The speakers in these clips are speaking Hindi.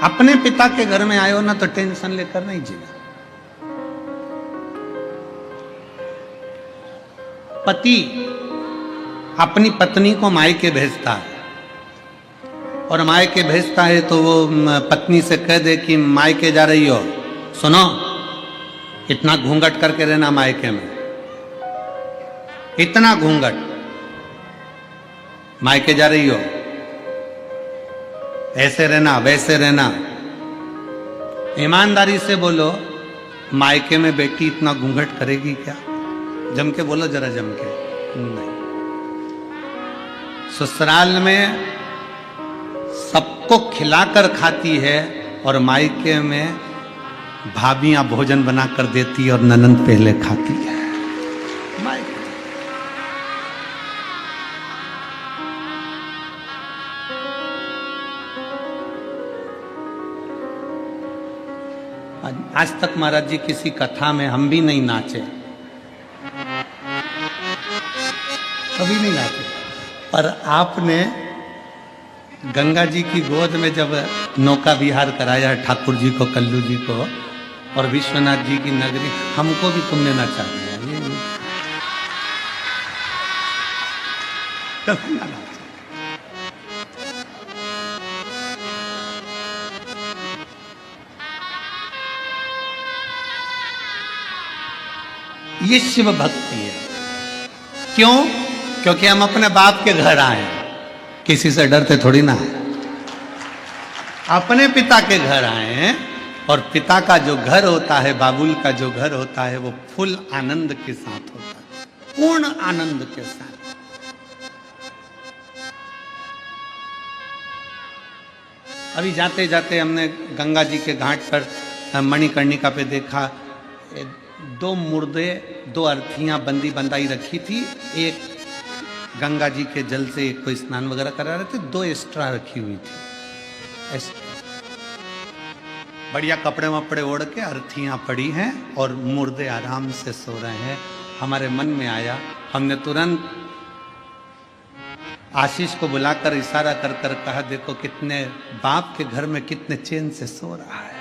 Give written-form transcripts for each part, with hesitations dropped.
अपने पिता के घर में आए हो ना तो टेंशन लेकर नहीं जीना। पति अपनी पत्नी को मायके भेजता है और मायके भेजता है तो वो पत्नी से कह दे कि मायके जा रही हो, सुनो इतना घूंघट करके रहना मायके में, इतना घूंघट, मायके जा रही हो ऐसे रहना वैसे रहना। ईमानदारी से बोलो, मायके में बेटी इतना घूंघट करेगी क्या? जम के बोलो, जरा जम के। नहीं, ससुराल में सबको खिलाकर खाती है और मायके में भाभियां भोजन बनाकर देती है और ननंद पहले खाती है। मायके आज तक महाराज जी किसी कथा में हम भी नहीं नाचे, कभी नहीं नाचे, पर आपने गंगा जी की गोद में जब नौका विहार कराया ठाकुर जी को, कल्लू जी को और विश्वनाथ जी की नगरी, हमको भी तुमने नचा दिया। कभी ना नाचे। ये शिव भक्ति है। क्यों? क्योंकि हम अपने बाप के घर आए, किसी से डरते थोड़ी ना है। अपने पिता के घर आए हैं और पिता का जो घर होता है, बाबुल का जो घर होता है, वो फुल आनंद के साथ होता है, पूर्ण आनंद के साथ। अभी जाते जाते हमने गंगा जी के घाट पर मणिकर्णिका पे देखा, दो मुर्दे, दो अर्थियां बंदी बंदाई रखी थी। एक गंगा जी के जल से एक को स्नान वगैरह करा रहे थे, दो एक्स्ट्रा रखी हुई थी। बढ़िया कपड़े वपड़े ओढ़ के अर्थियां पड़ी हैं और मुर्दे आराम से सो रहे हैं। हमारे मन में आया, हमने तुरंत आशीष को बुलाकर इशारा कर कर कहा, देखो कितने बाप के घर में कितने चैन से सो रहा है,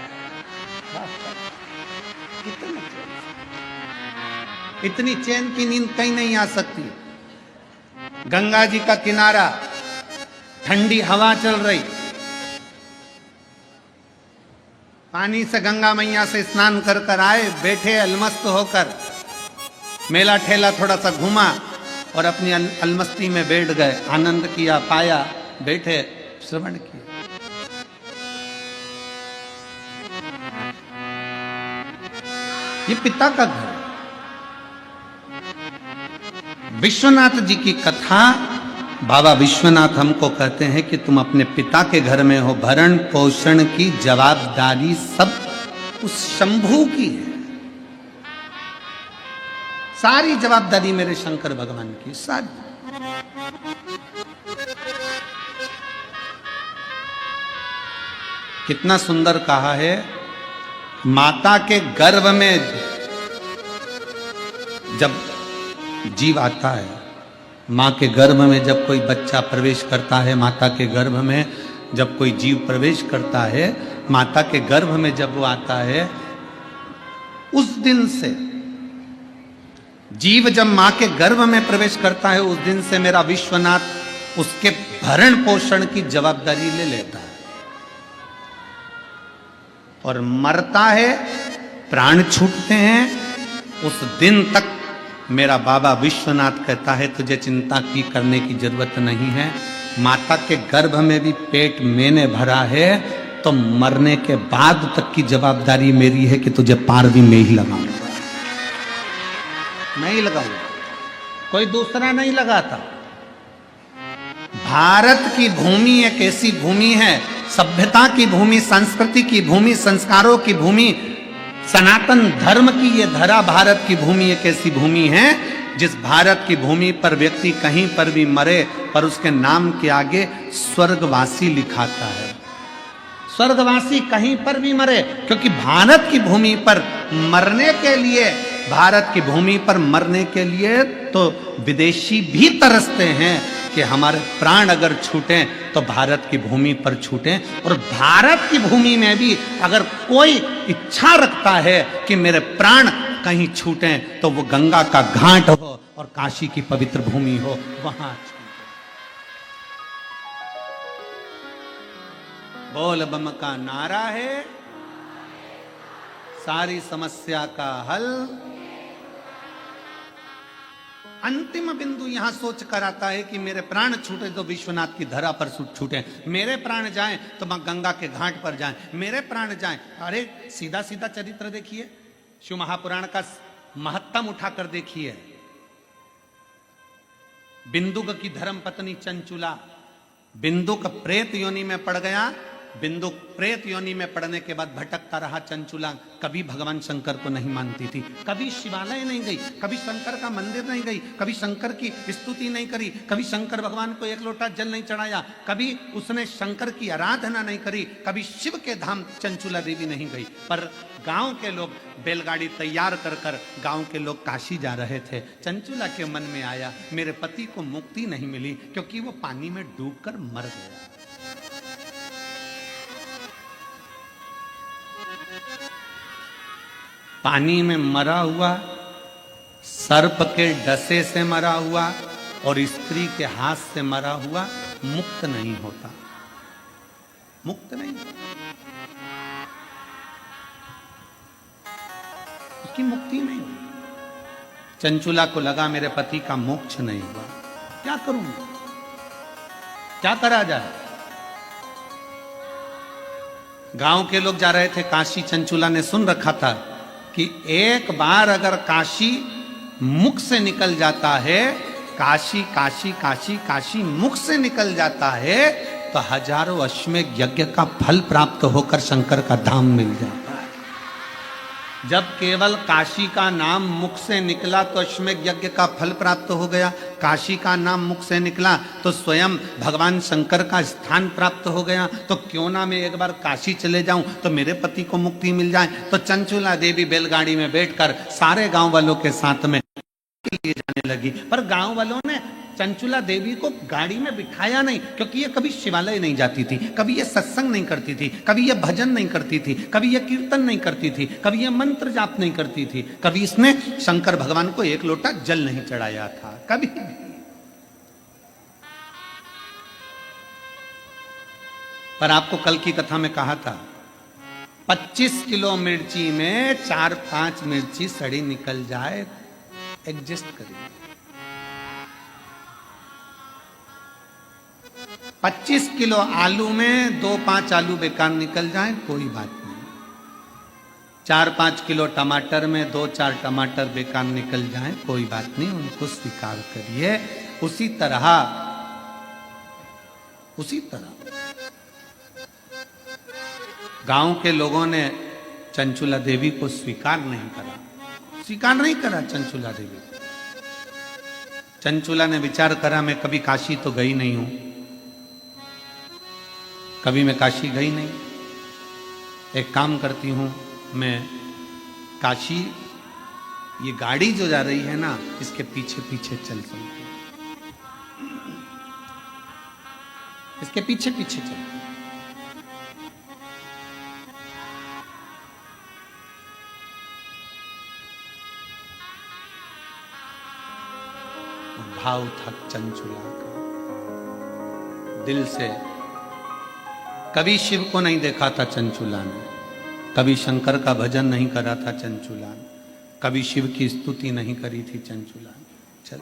इतनी चैन की नींद कहीं नहीं आ सकती। गंगा जी का किनारा, ठंडी हवा चल रही, पानी से गंगा मैया से स्नान कर कर आए, बैठे अलमस्त होकर, मेला ठेला थोड़ा सा घूमा और अपनी अलमस्ती में बैठ गए, आनंद किया, पाया, बैठे, श्रवण किया। ये पिता का घर। विश्वनाथ जी की कथा, बाबा विश्वनाथ हमको कहते हैं कि तुम अपने पिता के घर में हो, भरण पोषण की जवाबदारी सब उस शंभू की है, सारी जवाबदारी मेरे शंकर भगवान की, सारी। कितना सुंदर कहा है, माता के गर्भ में जब जीव आता है, माँ के गर्भ में जब कोई बच्चा प्रवेश करता है, माता के गर्भ में जब कोई जीव प्रवेश करता है, माता के गर्भ में जब वो आता है, उस दिन से जीव जब माँ के गर्भ में प्रवेश करता है, उस दिन से मेरा विश्वनाथ उसके भरण पोषण की जवाबदारी ले लेता है और मरता है, प्राण छूटते हैं, उस दिन तक मेरा बाबा विश्वनाथ कहता है तुझे चिंता की करने की जरूरत नहीं है। माता के गर्भ में भी पेट मैंने भरा है, तो मरने के बाद तक की जवाबदारी मेरी है कि तुझे पार भी मैं ही लगाऊंगा, मैं ही लगाऊंगा, कोई दूसरा नहीं लगाता। भारत की भूमि एक ऐसी भूमि है, सभ्यता की भूमि, संस्कृति की भूमि, संस्कारों की भूमि, सनातन धर्म की ये धरा भारत की भूमि एक ऐसी भूमि है जिस भारत की भूमि पर व्यक्ति कहीं पर भी मरे पर उसके नाम के आगे स्वर्गवासी लिखाता है। स्वर्गवासी कहीं पर भी मरे, क्योंकि भारत की भूमि पर मरने के लिए, भारत की भूमि पर मरने के लिए तो विदेशी भी तरसते हैं, कि हमारे प्राण अगर छूटे तो भारत की भूमि पर छूटे, और भारत की भूमि में भी अगर कोई इच्छा रखता है कि मेरे प्राण कहीं छूटे तो वो गंगा का घाट हो और काशी की पवित्र भूमि हो, वहां छूटे। बोल बम का नारा है सारी समस्या का हल। अंतिम बिंदु यहां सोच कर आता है कि मेरे प्राण छूटे तो विश्वनाथ की धरा पर छूटे, मेरे प्राण जाएं तो मां गंगा के घाट पर जाएं, मेरे प्राण जाएं। अरे सीधा सीधा चरित्र देखिए, शिव महापुराण का महत्तम उठाकर देखिए। बिंदुक की धर्म पत्नी चंचुला, बिंदुक प्रेत योनि में पड़ गया। बिंदुक प्रेत योनि में पड़ने के बाद भटकता रहा चंचुला, कभी भगवान शंकर को नहीं मानती थी, कभी शिवालय नहीं गई, कभी शंकर का मंदिर नहीं गई, कभी शंकर की स्तुति नहीं करी, कभी शंकर भगवान को एक लोटा जल नहीं चढ़ाया, कभी उसने शंकर की आराधना नहीं करी, कभी शिव के धाम चंचुला देवी नहीं गई। पर गांव के लोग बैलगाड़ी तैयार कर कर गांव के लोग काशी जा रहे थे। चंचुला के मन में आया मेरे पति को मुक्ति नहीं मिली क्योंकि वो पानी में डूबकर मर गया। पानी में मरा हुआ, सर्प के डसे से मरा हुआ और स्त्री के हाथ से मरा हुआ मुक्त नहीं होता, मुक्त नहीं होता, उसकी मुक्ति नहीं हुई। चंचुला को लगा मेरे पति का मोक्ष नहीं हुआ, क्या करूं, क्या करा जाए। गांव के लोग जा रहे थे काशी, चंचुला ने सुन रखा था कि एक बार अगर काशी मुख से निकल जाता है, काशी काशी काशी काशी मुख से निकल जाता है तो हजारों अश्वमेध यज्ञ का फल प्राप्त होकर शंकर का धाम मिल जाता है। जब केवल काशी का नाम मुख से निकला तो अश्वमेध यज्ञ का फल प्राप्त हो गया, काशी का नाम मुख से निकला तो स्वयं भगवान शंकर का स्थान प्राप्त हो गया। तो क्यों ना मैं एक बार काशी चले जाऊं तो मेरे पति को मुक्ति मिल जाए। तो चंचुला देवी बैलगाड़ी में बैठकर सारे गांव वालों के साथ में के लिए जाने लगी। पर गांव वालों ने चंचुला देवी को गाड़ी में बिठाया नहीं, क्योंकि ये कभी शिवालय नहीं जाती थी, कभी ये सत्संग नहीं करती थी, कभी ये भजन नहीं करती थी, कभी ये कीर्तन नहीं करती थी, कभी ये मंत्र जाप नहीं करती थी, कभी इसने शंकर भगवान को एक लोटा जल नहीं चढ़ाया था, कभी भी। पर आपको कल की कथा में कहा था 25 किलो मिर्ची में 4-5 मिर्ची सड़ी निकल जाए, एडजस्ट करिए। 25 किलो आलू में 2-5 आलू बेकार निकल जाए, कोई बात नहीं। 4-5 किलो टमाटर में 2-4 टमाटर बेकार निकल जाए, कोई बात नहीं, उनको स्वीकार करिए। उसी तरह गांव के लोगों ने चंचुला देवी को स्वीकार नहीं करा चंचुला देवी। चंचुला ने विचार करा मैं कभी काशी तो गई नहीं हूं, कभी मैं काशी गई नहीं, एक काम करती हूं, मैं काशी ये गाड़ी जो जा रही है ना इसके पीछे पीछे चल चलती हूं, इसके पीछे पीछे चल। भाव था चंचुला का दिल से। कभी शिव को नहीं देखा था चंचुला ने, कभी शंकर का भजन नहीं करा था चंचुला ने, कभी शिव की स्तुति नहीं करी थी चंचुला ने। चल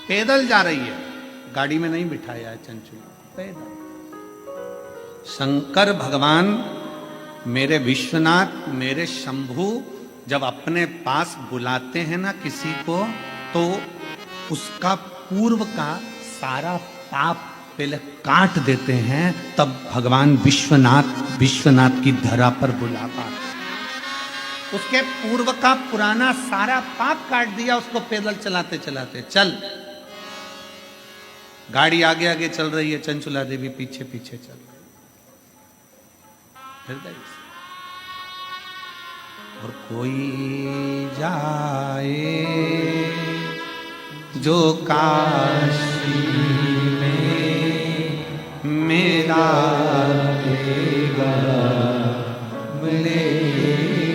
पैदल जा रही है, गाड़ी में नहीं बिठाया है चंचुला, पैदल। शंकर भगवान मेरे विश्वनाथ, मेरे शंभु जब अपने पास बुलाते हैं ना किसी को तो उसका पूर्व का सारा पाप पहले काट देते हैं, तब भगवान विश्वनाथ की धरा पर बुलाता। उसके पूर्व का पुराना सारा पाप काट दिया उसको पैदल चलाते चलाते। चल, गाड़ी आगे आगे चल रही है, चंचुला देवी पीछे पीछे चल रही हृदय से। और कोई जाए जो काशी में मेरा देगा ले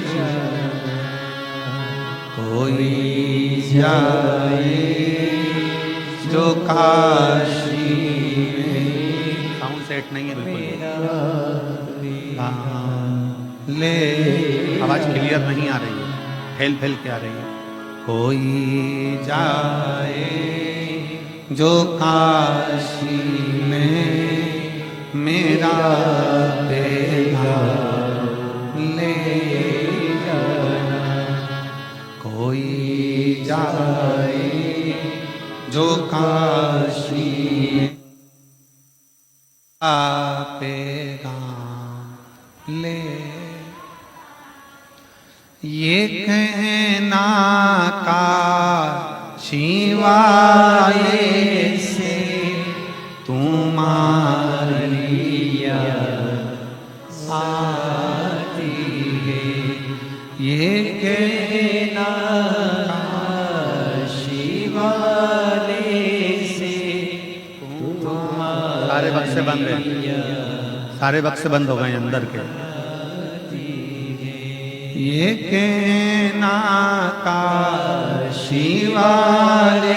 जा, कोई जाए जो काशी में। साउंड सेट नहीं है बिल्कुल, ले आवाज क्लियर नहीं आ रही है, फैल फैल के आ रही है। कोई जाए जो काशी में मेरा बेगा ले जाना, कोई जाए जो काशी में पेगा ले। ये कहना का शिवाय से तुम्हारी आती है, ये कहना शिवाय से तुम्हारी। सारे बक्से बंद है, सारे बक्से बंद हो गए अंदर के। ये कहना का शिवाय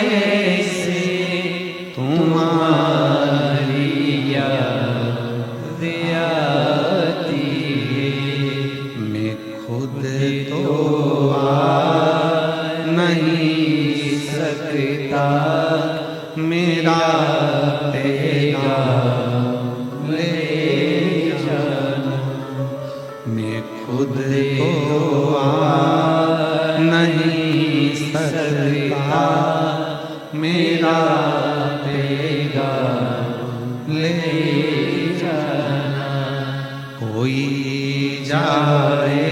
से तुम्हारी याद आती है, मैं खुद तो आ नहीं सकता, मेरा तेरा ले जाना, मैं खुद तो आ नहीं सकता, मेरा तेरा ले जाना, कोई जाए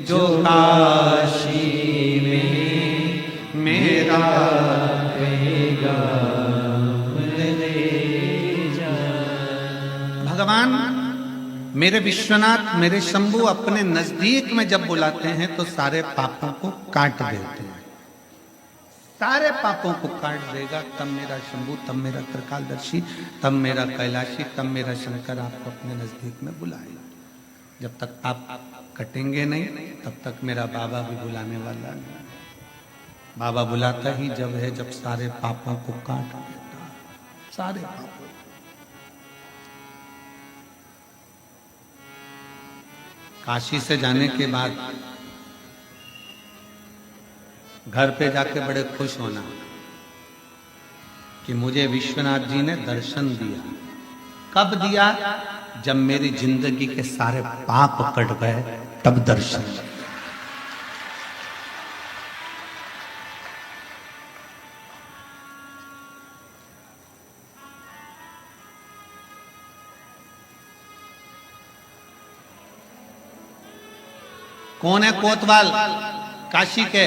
जो काशी में मेरा तेरा ले जाना। भगवान मेरे विश्वनाथ, मेरे शंभु अपने नजदीक में जब बुलाते हैं तो सारे पापों को काट देते हैं, सारे पापों को काट देगा। तब मेरा शंभु, तब मेरा त्रिकालदर्शी, तब मेरा कैलाशी, तब मेरा शंकर आपको अपने नजदीक में बुलाएगा। जब तक आप कटेंगे नहीं तब तक मेरा बाबा भी बुलाने वाला नहीं। बाबा बुलाता ही जब है जब सारे पापों को काट देता है, सारे पापों। काशी से जाने के बाद घर पे जाके बड़े खुश होना कि मुझे विश्वनाथ जी ने दर्शन दिया। कब दिया? जब मेरी जिंदगी के सारे पाप कट गए तब दर्शन दिया। कौन है कोतवाल काशी के?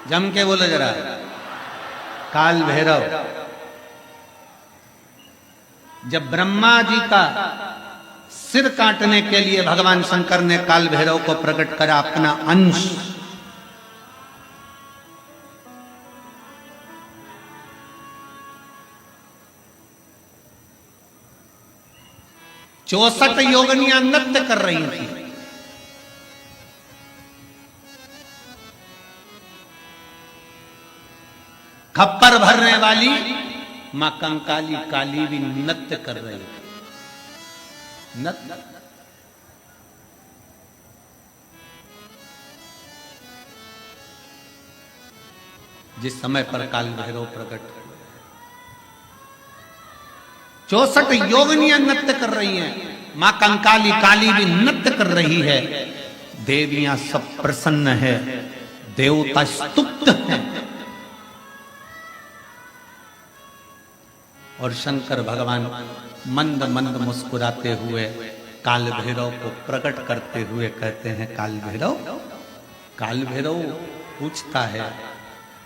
जम के बोलो जरा। काल भैरव। जब ब्रह्मा जी का सिर काटने के लिए भगवान शंकर ने काल भैरव को प्रकट करा अपना अंश, चौसठ योगिनियां नृत्य कर रही थी। खप्पर भरने वाली मां कंकाली काली भी नृत्य कर रही थी। नृत्य। जिस समय पर काल भैरव प्रकट हुए, 64 योगिनियां नृत्य कर रही हैं। मां कंकाली काली भी नृत्य कर रही है। देवियां सब प्रसन्न है, देवता स्तुप्त हैं। और शंकर भगवान मंद मंद मुस्कुराते हुए काल भैरव को प्रकट करते हुए कहते हैं, काल भैरव। काल भैरव पूछता है,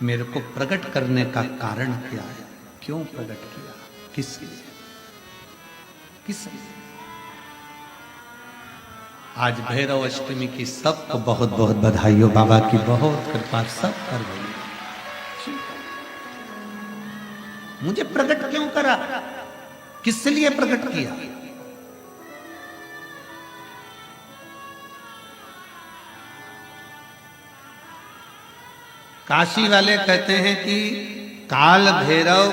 मेरे को प्रकट करने का कारण क्या है? क्यों प्रकट किया? किस लिए? किस लिए? आज भैरव अष्टमी की सबको बहुत बहुत बधाइयों। बाबा की बहुत कृपा सब कर गई। मुझे प्रकट क्यों करा, किस लिए प्रकट किया? काशी वाले कहते हैं कि काल भैरव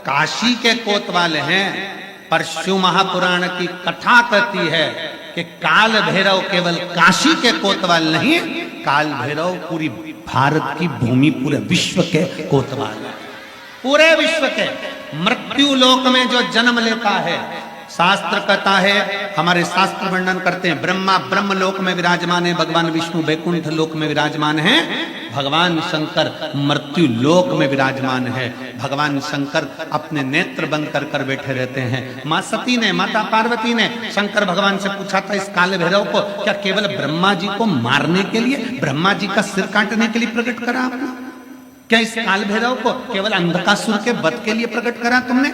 काशी के कोतवाल हैं, पर शिव महापुराण की कथा कहती है कि काल भैरव केवल काशी के कोतवाल नहीं, काल भैरव पूरी भारत की भूमि, पूरे विश्व के कोतवाल है, पूरे विश्व के। मृत्यु लोक में जो जन्म लेता है, शास्त्र कहता है, हमारे शास्त्र वर्णन करते हैं, ब्रह्मा ब्रह्म लोक में विराजमान है, भगवान विष्णु बैकुंठ लोक में विराजमान है, भगवान शंकर मृत्यु लोक में विराजमान है। भगवान शंकर अपने नेत्र बंद कर कर बैठे रहते हैं। मां सती ने, माता पार्वती ने शंकर भगवान से पूछा था, इस काल भैरव को क्या केवल ब्रह्मा जी को मारने के लिए, ब्रह्मा जी का सिर काटने के लिए प्रकट करा आपने? क्या इस काल भैरव को केवल अंधकासुर के वध के लिए प्रकट करा तुमने?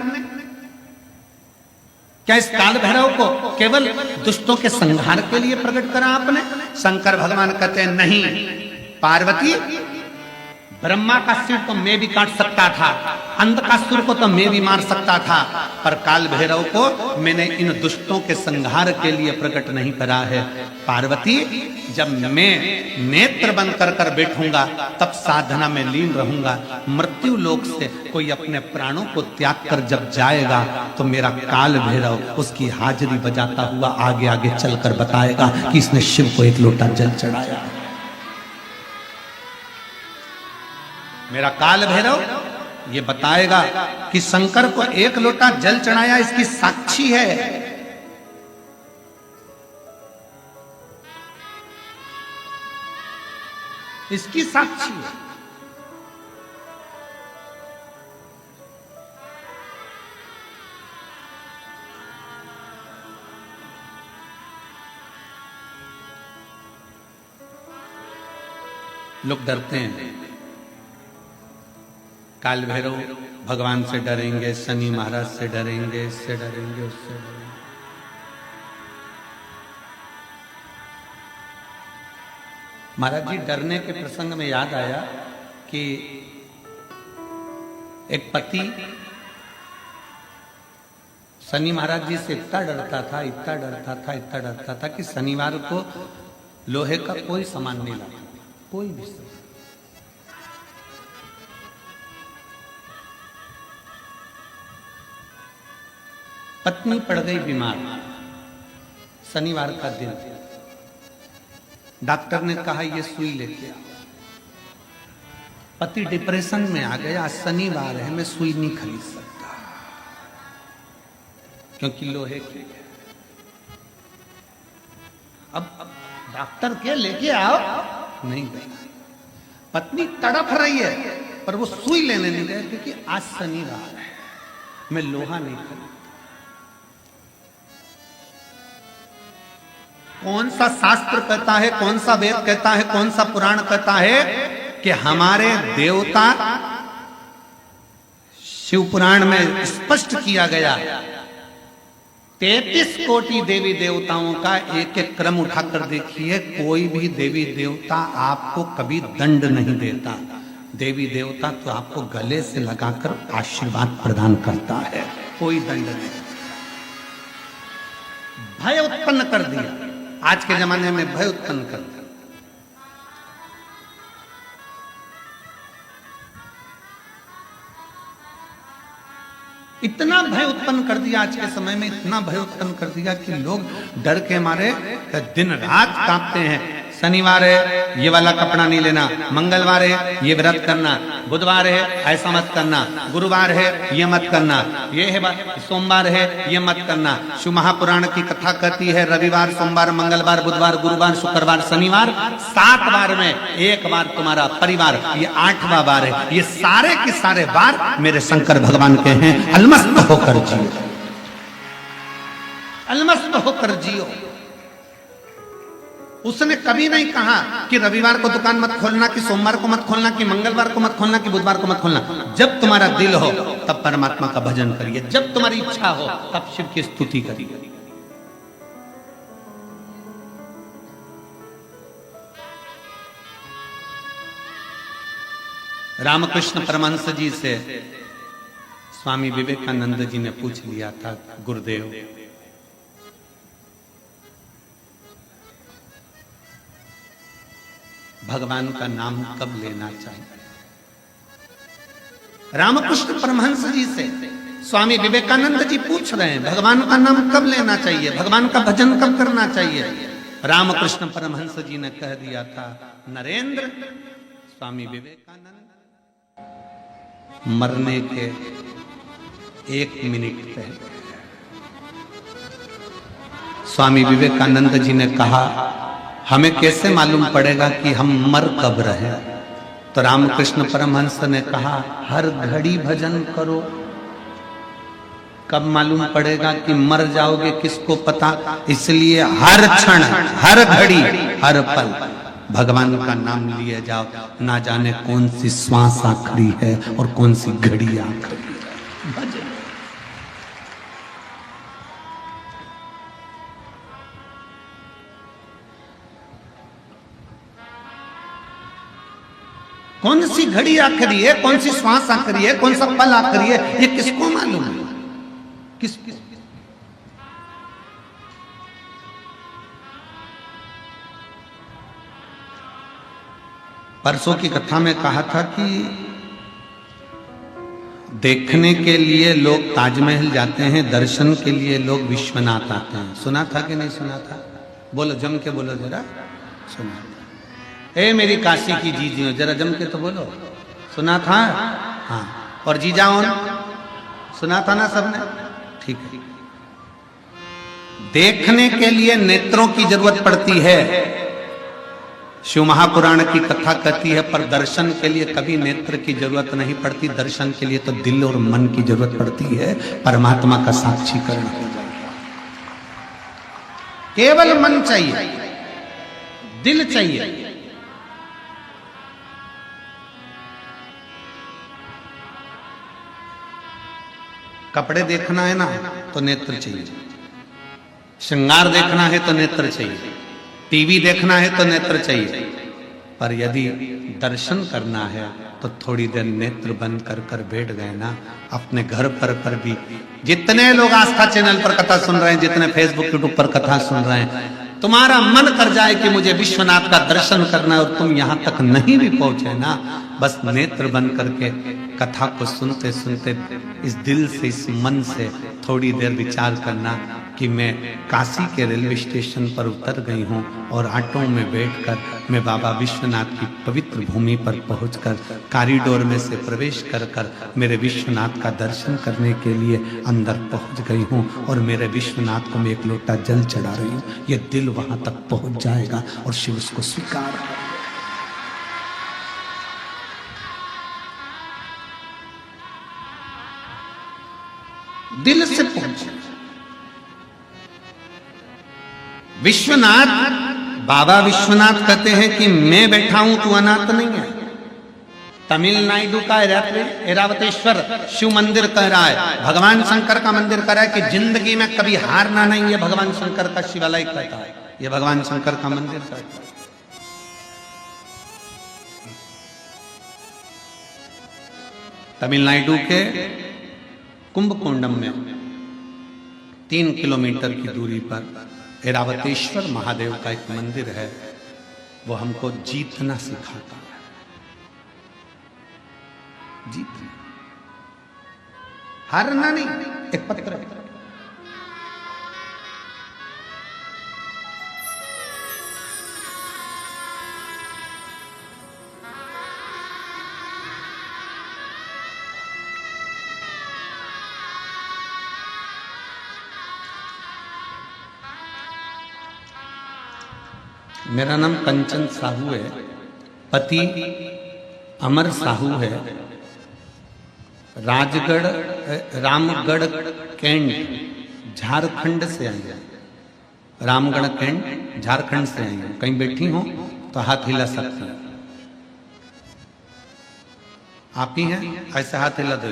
क्या इस काल भैरव को केवल दुष्टों के संहार के लिए प्रकट करा आपने? शंकर भगवान कहते हैं, नहीं पार्वती, ब्रह्मा का सिर तो मैं भी काट सकता था, अंधकासुर को तो मैं भी मार सकता था, पर काल भैरव को मैंने इन दुष्टों के संहार के लिए प्रकट नहीं करा है। पार्वती, जब मैं नेत्र बंद कर कर बैठूंगा तब साधना में लीन रहूंगा। मृत्यु लोक से कोई अपने प्राणों को त्याग कर जब जाएगा तो मेरा काल भैरव उसकी हाजिरी बजाता हुआ आगे आगे चलकर बताएगा कि इसने शिव को एक लोटा जल चढ़ाया। मेरा काल भैरव ये बताएगा कि शंकर को एक लोटा जल चढ़ाया, इसकी साक्षी है। इसकी साक्षी है। लोग डरते हैं, काल भैरव भगवान से डरेंगे, शनि महाराज से डरेंगे, इससे डरेंगे, उससे डरेंगे। महाराज जी, डरने के प्रसंग में याद आया कि एक पति शनि महाराज जी से इतना डरता था, इतना डरता था, इतना डरता था कि शनिवार को लोहे का कोई सामान नहीं लाता, कोई भी सामान। पत्नी पड़ गई बीमार, शनिवार का दिन, डॉक्टर ने कहा ये सुई लेके आओ। पति डिप्रेशन में आ गया, शनिवार है, मैं सुई नहीं खरीद सकता क्योंकि लोहे की है। अब डॉक्टर के लेके आओ, नहीं गई। पत्नी तड़प रही है पर वो सुई लेने नहीं गए क्योंकि आज शनिवार है, मैं लोहा नहीं खरीद। कौन सा शास्त्र कहता है, कौन सा वेद कहता है, कौन सा पुराण कहता है कि हमारे देवता, शिव पुराण में स्पष्ट किया गया, 33 कोटि देवी देवताओं का एक एक क्रम उठाकर देखिए, कोई भी देवी देवता आपको कभी दंड नहीं देता। देवी देवता तो आपको गले से लगाकर आशीर्वाद प्रदान करता है, कोई दंड नहीं। भय उत्पन्न कर दिया, आज के जमाने में भय उत्पन्न कर दिया। इतना भय उत्पन्न कर दिया, आज के समय में इतना भय उत्पन्न कर दिया कि लोग डर के मारे दिन रात कांपते हैं। शनिवार है ये वाला कपड़ा नहीं लेना, मंगलवार है ये व्रत करना, बुधवार है ऐसा मत करना, गुरुवार है ये मत करना, ये है सोमवार है ये मत करना। शिव महापुराण की कथा कहती है रविवार, सोमवार, मंगलवार, बुधवार, गुरुवार, शुक्रवार, शनिवार, 7 बार में एक बार तुम्हारा परिवार, ये 8वां बार है। ये सारे के सारे बार मेरे शंकर भगवान के हैं। अलमस्त होकर जियो, अलमस्त होकर जियो। उसने कभी नहीं कहा कि रविवार को दुकान मत खोलना, कि सोमवार को मत खोलना, कि मंगलवार को मत खोलना, कि बुधवार को मत खोलना। जब तुम्हारा दिल हो तब परमात्मा का भजन करिए, जब तुम्हारी इच्छा हो तब शिव की स्तुति करिए। रामकृष्ण परमहंस जी से स्वामी विवेकानंद जी ने पूछ लिया था, गुरुदेव भगवान का नाम कब लेना चाहिए? रामकृष्ण परमहंस जी से स्वामी विवेकानंद जी पूछ रहे हैं भगवान का नाम कब लेना चाहिए, भगवान का भजन कब करना चाहिए। रामकृष्ण परमहंस जी ने कह दिया था, नरेंद्र, स्वामी विवेकानंद मरने के 1 मिनट पहले स्वामी विवेकानंद जी ने कहा, हमें कैसे मालूम पड़ेगा कि हम मर कब रहे? तो रामकृष्ण परमहंस ने कहा, हर घड़ी भजन करो, कब मालूम पड़ेगा कि मर जाओगे किसको पता। इसलिए हर क्षण, हर घड़ी, हर पल भगवान का नाम लिए जाओ। ना जाने कौन सी श्वास आखिरी है और कौन सी घड़ी आखिरी है। भजन कौन सी घड़ी आखिरी है, कौन सी श्वास आखिरी है, कौन सा पल आखिरी है, ये किसको मालूम है? किस परसों की कथा में कहा था कि देखने के लिए लोग ताजमहल जाते हैं, दर्शन के लिए लोग विश्वनाथ आते हैं। सुना था कि नहीं सुना था? बोलो, जम के बोलो जरा। सुना। ए मेरी काशी की जीजियों, जरा जम के तो बोलो। सुना था? हाँ। और जीजाओं, सुना था ना सबने? ठीक है। देखने के लिए नेत्रों की जरूरत पड़ती है, शिव महापुराण की कथा कहती है, पर दर्शन के लिए कभी नेत्र की जरूरत नहीं पड़ती। दर्शन के लिए तो दिल और मन की जरूरत पड़ती है, परमात्मा का साक्षीकरण हो जाए। केवल मन चाहिए, दिल चाहिए। कपड़े देखना है ना तो नेत्र चाहिए, श्रृंगार देखना है तो नेत्र चाहिए, टीवी देखना है तो नेत्र चाहिए, पर यदि दर्शन करना है तो थोड़ी देर नेत्र बंद कर कर बैठ गए ना, अपने घर पर भी। जितने लोग आस्था चैनल पर कथा सुन रहे हैं, जितने फेसबुक यूट्यूब पर कथा सुन रहे हैं, तुम्हारा मन कर जाए कि मुझे विश्वनाथ का दर्शन करना है और तुम यहां तक नहीं भी पहुंचे ना, बस नेत्र बंद करके कथा को सुनते सुनते इस दिल से, इस मन से थोड़ी देर विचार करना कि मैं काशी के रेलवे स्टेशन पर उतर गई हूँ और ऑटो में बैठकर मैं बाबा विश्वनाथ की पवित्र भूमि पर पहुंचकर कॉरिडोर में से प्रवेश कर कर मेरे विश्वनाथ का दर्शन करने के लिए अंदर पहुंच गई हूँ और मेरे विश्वनाथ को मैं एक लोटा जल चढ़ा रही हूँ। ये दिल वहां तक पहुंच जाएगा और शिव उसको स्वीकार करेगा। दिल से पहुंचे विश्वनाथ। बाबा विश्वनाथ कहते हैं कि मैं बैठा हूं, तू अनाथ नहीं है। तमिलनाडु का ऐरावतेश्वर शिव मंदिर कह रहा है, भगवान शंकर का मंदिर कह रहा है कि जिंदगी में कभी हारना नहीं है। भगवान शंकर का शिवालय कहता है, यह भगवान शंकर का मंदिर कहता है। तमिलनाडु के कुंभकोंडम में 3 किलोमीटर की दूरी पर ऐरावतेश्वर महादेव का एक मंदिर है। वो हमको जीतना सिखाता है। जीतना, हारना नहीं। एक पत्र है, मेरा नाम कंचन साहू है, पति अमर साहू है, राजगढ़ रामगढ़ कैंट झारखंड से आई है। रामगढ़ कैंट झारखंड से आई है। कहीं बैठी हो तो हाथ हिला सकती है। आप ही हैं? ऐसे हाथ हिला दो।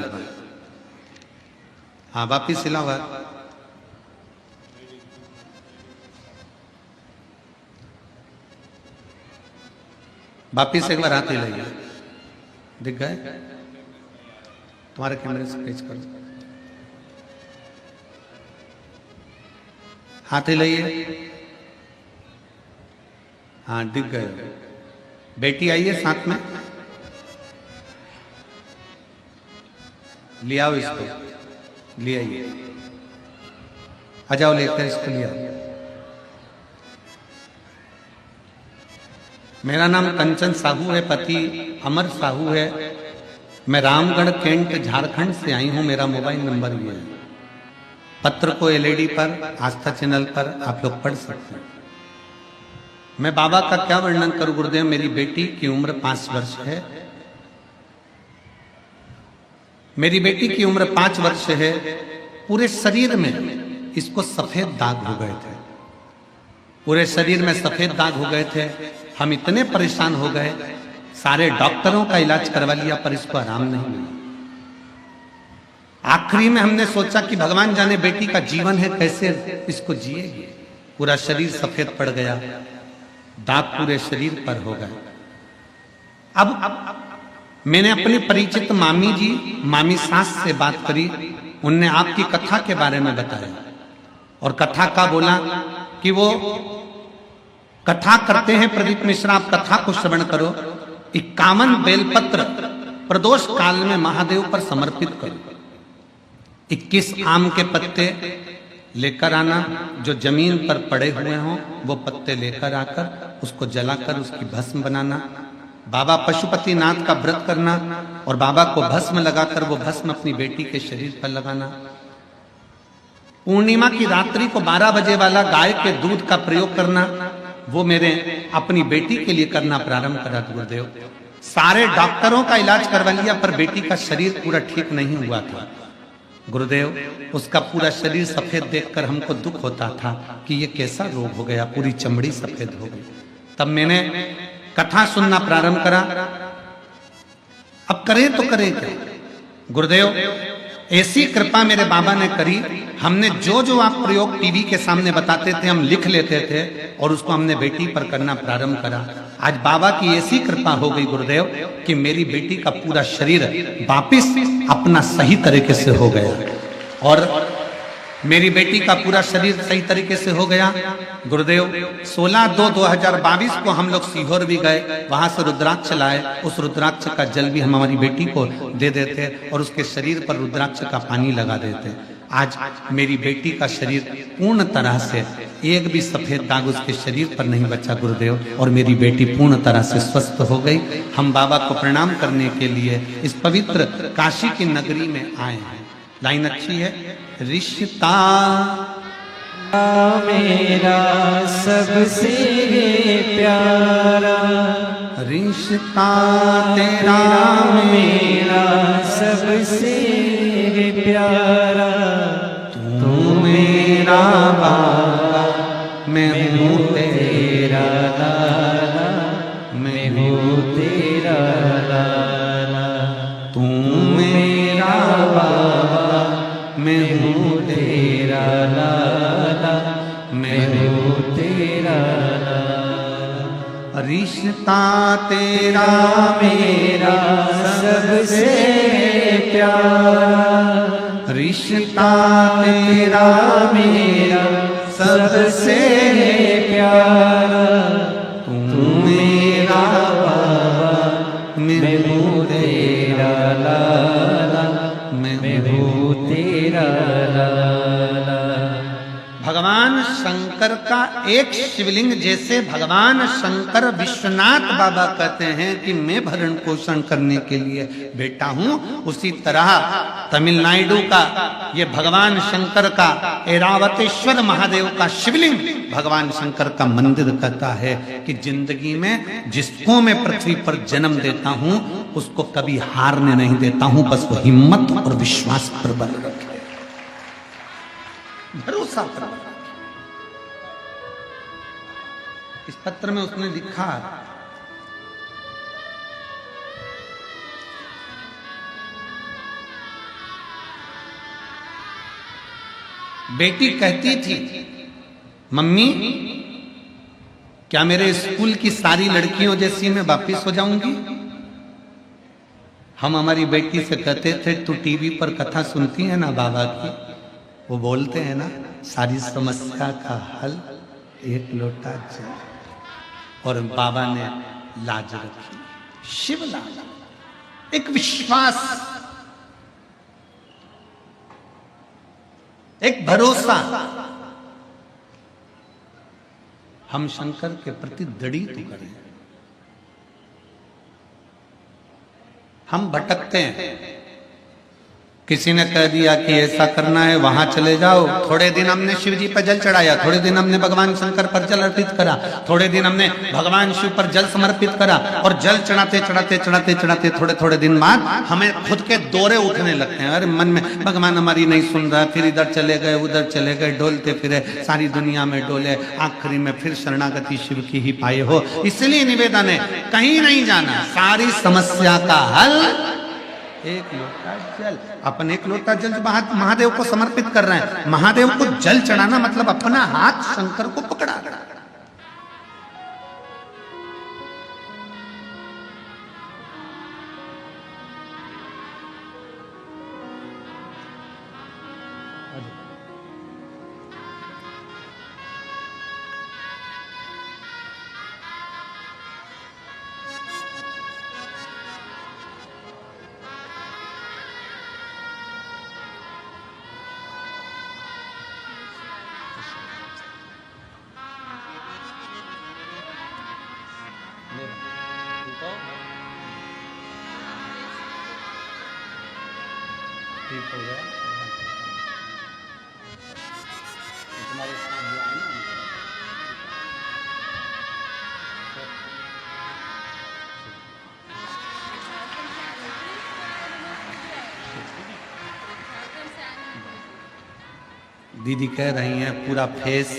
हाँ, वापिस हिला हुआ। वापिस एक बार हाथ हिलाइए। दिख गए? तुम्हारे कैमरे से पेच कर दो। हाथ हिलाइए। हाँ, दिख गए। बेटी आइए साथ में, ले आओ इसको, ले आइए, आ जाओ लेकर इसको ले आओ। मेरा नाम कंचन साहू है, पति अमर साहू है। मैं रामगढ़ कैंट झारखंड से आई हूं। मेरा मोबाइल नंबर ये है। पत्र को एलईडी पर, आस्था चैनल पर आप लोग पढ़ सकते हैं। मैं बाबा का क्या वर्णन करूं गुरुदेव। मेरी बेटी की उम्र 5 वर्ष है। मेरी बेटी की उम्र 5 वर्ष है। पूरे शरीर में इसको सफेद दाग हो गए थे। पूरे शरीर में सफेद दाग हो गए थे। हम इतने परेशान हो गए, सारे डॉक्टरों का इलाज करवा लिया पर इसको आराम नहीं मिला। आखिरी में हमने सोचा कि भगवान जाने बेटी का जीवन है, कैसे इसको जिएगी। पूरा शरीर सफेद पड़ गया, दाग पूरे शरीर पर हो गए। अब मैंने अपनी परिचित मामी जी, मामी सास से बात करी। उनने आपकी कथा के बारे में बताया और कथा का बोला कि वो कथा करते हैं प्रदीप मिश्रा, आप कथा को श्रवण करो। 51 बेलपत्र प्रदोष काल में महादेव पर समर्पित करो। 21 आम के पत्ते लेकर आना, जो जमीन पर पड़े हुए हों वो पत्ते लेकर आकर उसको जलाकर उसकी भस्म बनाना। बाबा पशुपतिनाथ का व्रत करना और बाबा को भस्म लगाकर वो भस्म अपनी बेटी के शरीर पर लगाना। पूर्णिमा की रात्रि को 12 बजे वाला गाय के दूध का प्रयोग करना, वो मेरे अपनी बेटी के लिए करना प्रारंभ करा गुरुदेव। सारे डॉक्टरों का इलाज करवा लिया पर बेटी का शरीर पूरा ठीक नहीं हुआ था गुरुदेव। उसका पूरा शरीर सफेद देखकर हमको दुख होता था कि ये कैसा रोग हो गया, पूरी चमड़ी सफेद हो गई। तब मैंने कथा सुनना प्रारंभ करा। अब करें तो करें क्या गुरुदेव। ऐसी कृपा मेरे बाबा ने करी। हमने जो जो आप प्रयोग टीवी के सामने बताते थे हम लिख लेते थे और उसको हमने बेटी पर करना प्रारंभ करा। आज बाबा की ऐसी कृपा हो गई गुरुदेव कि मेरी बेटी का पूरा शरीर वापिस अपना सही तरीके से हो गया और मेरी बेटी का पूरा शरीर सही तरीके से हो गया गुरुदेव। 16/2/2022 को हम लोग सीहोर भी गए, वहां से रुद्राक्ष लाए। उस रुद्राक्ष का जल भी हम हमारी बेटी को दे देते और उसके शरीर पर रुद्राक्ष का पानी लगा देते। आज मेरी बेटी का शरीर पूर्ण तरह से एक भी सफेद दाग उसके शरीर पर नहीं बचा गुरुदेव और मेरी बेटी पूर्ण तरह से स्वस्थ हो गई। हम बाबा को प्रणाम करने के लिए इस पवित्र काशी की नगरी में आए हैं। लाइन अच्छी है। रिश्ता मेरा सबसे प्यारा, रिश्ता तेरा मेरा सबसे प्यारा। तू मेरा बाबा, मैं हूँ तेरा लाला, मैं हूँ तेरा लाला। तू मेरा बाबा, मैं हूँ तेरा लाला, मैं हूँ तेरा लाला। रिश्ता तेरा मेरा सबसे प्यारा, रिश्ता तेरा मेरा सबसे प्यारा। तू मेरा बाबा, मैं हूँ तेरा लाला, मैं हूँ तेरा लाला। भगवान शंकर का एक शिवलिंग, जैसे भगवान शंकर विश्वनाथ बाबा कहते हैं कि मैं भरण पोषण करने के लिए बेटा हूं, उसी तरह तमिलनाडु का ये भगवान शंकर का ऐरावतेश्वर महादेव का शिवलिंग भगवान शंकर का मंदिर कहता है कि जिंदगी में जिसको मैं पृथ्वी पर जन्म देता हूं उसको कभी हारने नहीं देता हूं, बस वो हिम्मत और विश्वास प्रबल रखे, भरोसा प्रबल। इस पत्र में उसने लिखा, बेटी कहती थी मम्मी क्या मेरे स्कूल की सारी लड़कियों जैसी मैं वापिस हो जाऊंगी। हम हमारी बेटी से कहते थे तू टीवी पर कथा सुनती है ना बाबा की, वो बोलते हैं ना, सारी समस्या का हल एक लोटा जल। और बाबा ने लाज रखी, शिव लाज, एक विश्वास, एक भरोसा। हम शंकर के प्रति दृढ़ तो करें। हम भटकते हैं, किसी ने कह दिया कि ऐसा करना है, वहां चले जाओ। थोड़े दिन हमने शिव जी पर जल चढ़ाया, थोड़े दिन हमने भगवान शंकर पर जल अर्पित करा, थोड़े दिन हमने भगवान शिव पर जल समर्पित करा, और जल चढ़ाते चढ़ाते चढ़ाते चढ़ाते थोड़े थोड़े दिन बाद हमें खुद के दौरे उठने लगते हैं। अरे मन में भगवान हमारी नहीं सुन रहा, फिर इधर चले गए उधर चले गए, डोलते फिरे सारी दुनिया में डोले, आखिरी में फिर शरणागति शिव की ही पाए हो। इसलिए निवेदन है, कहीं नहीं जाना, सारी समस्या का हल एक लोटा जल। अपन एक लोटा जल महादेव को समर्पित कर रहे हैं। महादेव को जल चढ़ाना मतलब अपना हाथ शंकर को पकड़ा। ठीक हो गया तुम्हारे साथ जो आए ना, दीदी कह रही हैं पूरा फेस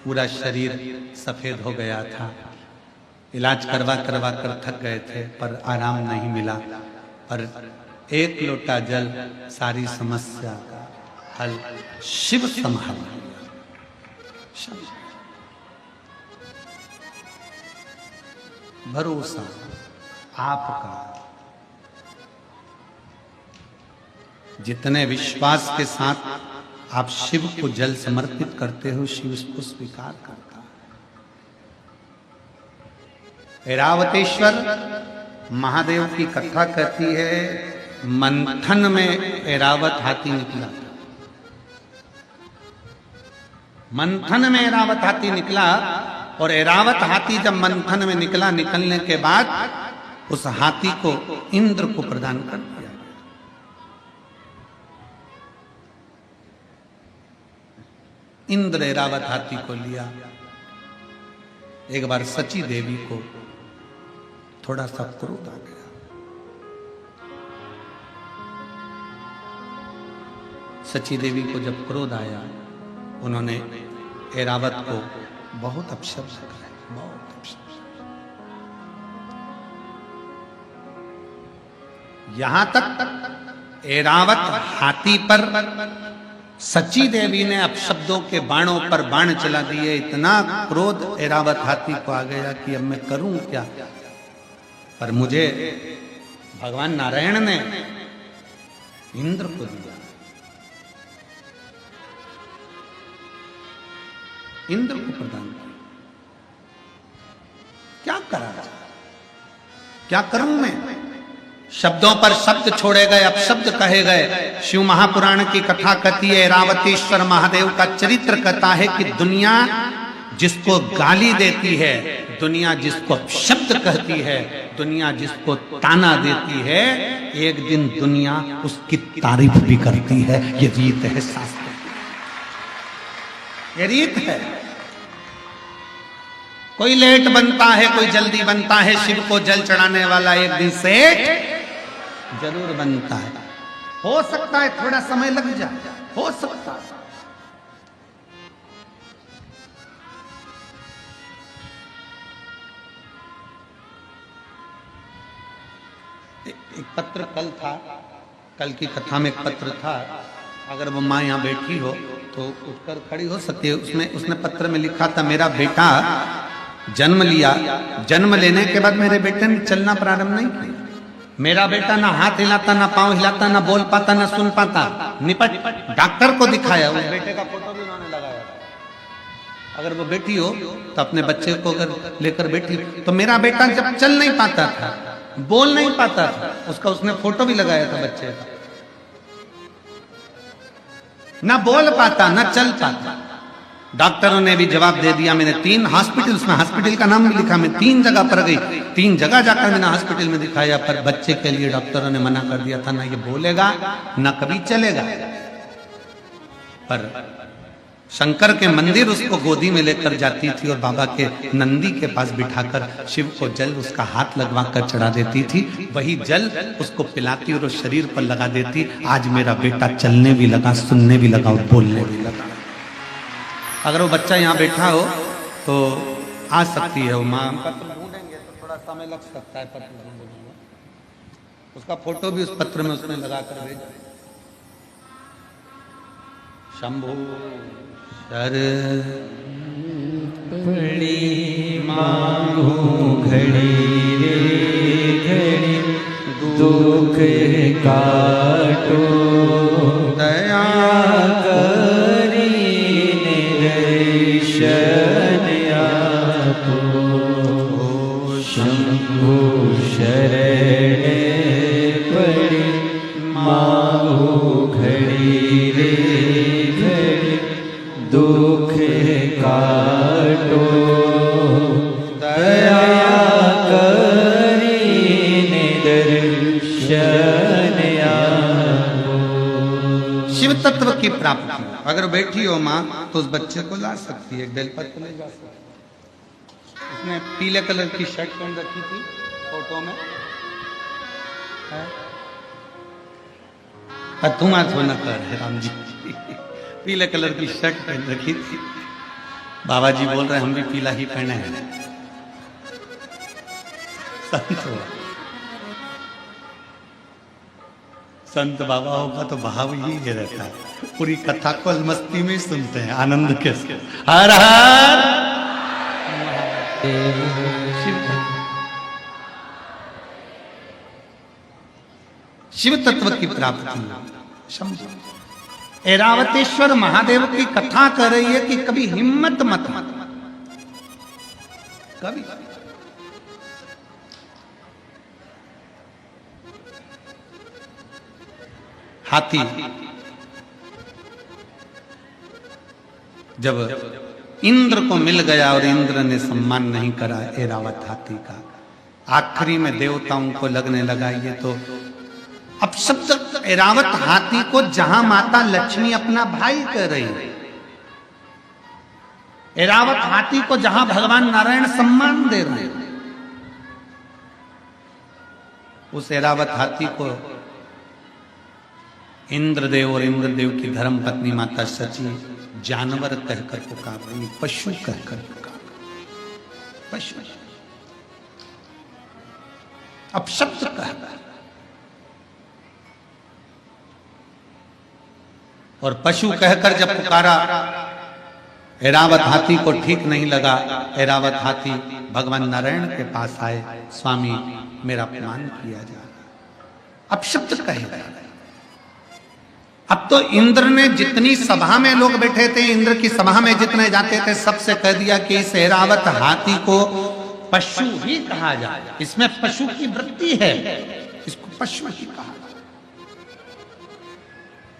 पूरा शरीर सफेद हो गया था, इलाज करवा करवा कर थक गए थे पर आराम नहीं मिला, पर एक लोटा जल सारी समस्या का हल शिव संभाल लिया। भरोसा आपका, जितने विश्वास के साथ आप शिव को जल समर्पित करते हो, शिव उसको स्वीकार करता है। ऐरावतेश्वर महादेव की कथा कहती है, मंथन में ऐरावत हाथी निकला। मंथन में ऐरावत हाथी निकला, और ऐरावत हाथी जब मंथन में निकला, निकलने के बाद उस हाथी को इंद्र को प्रदान कर दिया। इंद्र ऐरावत हाथी को लिया। एक बार सची देवी को थोड़ा सा क्रोध आ गया। सची देवी को जब क्रोध आया, उन्होंने ऐरावत को बहुत अपशब्द कराए, बहुत अपशब्द। यहां तक ऐरावत हाथी पर सची देवी ने अपशब्दों के बाणों पर बाण चला दिए। इतना क्रोध ऐरावत हाथी को आ गया कि अब मैं करूं क्या। पर मुझे भगवान नारायण ने इंद्र को दिया। इंद्र को प्रदान किया। क्या करा, क्या करूं मैं। शब्दों पर शब्द छोड़े गए, अपशब्द कहे गए। शिव महापुराण की कथा कहती है, ऐरावतेश्वर महादेव का चरित्र कहता है कि दुनिया जिसको गाली देती है, दुनिया जिसको शब्द कहती है, दुनिया जिसको ताना देती है, एक दिन दुनिया उसकी तारीफ भी करती है। ये रीत है शास्त्र, ये रीत है। कोई लेट बनता है, कोई जल्दी बनता है। शिव को जल चढ़ाने वाला एक दिन सेठ जरूर बनता है। हो सकता है थोड़ा समय लग जाए, हो सकता है। एक पत्र कल था, कल की कथा में एक पत्र था। अगर वो माँ यहाँ बैठी हो तो उठकर खड़ी हो सकती है। उसने पत्र में लिखा था, मेरा बेटा जन्म लिया, जन्म लेने के बाद मेरे बेटे ने चलना प्रारंभ नहीं किया। मेरा बेटा ना हाथ हिलाता, ना पांव हिलाता, ना बोल पाता, ना सुन पाता। निपट डॉक्टर को दिखाया, उस बेटे का फोटो भी उन्होंने लगाया। अगर वो बेटी हो तो अपने बच्चे को अगर लेकर बैठी, तो मेरा बेटा जब चल नहीं पाता था, बोल नहीं पाता था, उसका उसने फोटो भी लगाया था बच्चे का। ना बोल पाता ना चल पाता, डॉक्टरों ने भी जवाब दे दिया। मैंने 3 हॉस्पिटल, उसमें हॉस्पिटल का नाम भी लिखा, मैं 3 जगह पर गई, 3 जगह जाकर मैंने हॉस्पिटल में दिखाया, पर बच्चे के लिए डॉक्टरों ने मना कर दिया था, ना ये बोलेगा ना कभी चलेगा। पर शंकर के मंदिर उसको गोदी में लेकर जाती थी और बाबा के नंदी के पास बिठाकर शिव को जल उसका हाथ लगवा कर चढ़ा देती थी, वही जल उसको पिलाती और उस शरीर पर लगा देती। आज मेरा बेटा चलने भी लगा, सुनने भी लगा और बोलने भी लगा। अगर वो बच्चा यहाँ बैठा हो तो आ सकती है वो माँ। पत्र ढूंढेंगे तो थोड़ा समय लग सकता है, पत्र ढूंढेंगे, उसका फोटो भी उस पत्र में उसने लगा कर भेजा। शंभु शर पड़ी मांगू घड़ी रे घड़ी, दुख काटो दया करी निदर्शन आपो। शंभु शरण पड़ी मांगू घड़ी रे घड़ी, दुख काटो दया करी निदर्शन आपो। शिव तत्व की प्राप्ति अगर बैठी हो माँ तो उस बच्चे को ला सकती है, एक बेलपत्र ले जा सकती है। उसने पीले कलर की शर्ट पहन रखी थी फोटो में, तू मत होना कर राम जी, पीले कलर की शर्ट पहन रखी थी। बाबा जी बोल रहे हम भी पीला ही पहने हैं। संत हो, संत बाबा होगा तो भाव ही रहता है, पूरी कथा को मस्ती में सुनते हैं, आनंद के। हर हर शिव तत्व की प्राप्ति समझो। ऐरावतेश्वर महादेव की कथा कर रही है कि कभी हिम्मत मत कभी हाथी जब इंद्र को मिल गया और इंद्र ने सम्मान नहीं करा ऐरावत हाथी का, आखिरी में देवताओं को लगने लगा ये तो अब शब्द ऐरावत हाथी को जहां माता लक्ष्मी अपना भाई कह रही है, ऐरावत हाथी को जहां भगवान नारायण सम्मान दे रहे हैं, उस ऐरावत हाथी को इंद्रदेव और इंद्रदेव की धर्म पत्नी माता सची जानवर कहकर पुकार रही, पशु कहकर पुकार, पशु अब शब्द कहकर, और पशु कहकर जब पुकारा, ऐरावत हाथी को ठीक नहीं लगा। ऐरावत हाथी भगवान नारायण के पास आए, स्वामी मेरा अपमान किया जा रहा, अब शब्द कहेगा। अब तो इंद्र ने जितनी सभा में लोग बैठे थे, इंद्र की सभा में जितने जाते थे, सबसे कह दिया कि इस ऐरावत हाथी को पशु ही कहा जाए, इसमें पशु की वृत्ति है, इसको पशु ही कहा।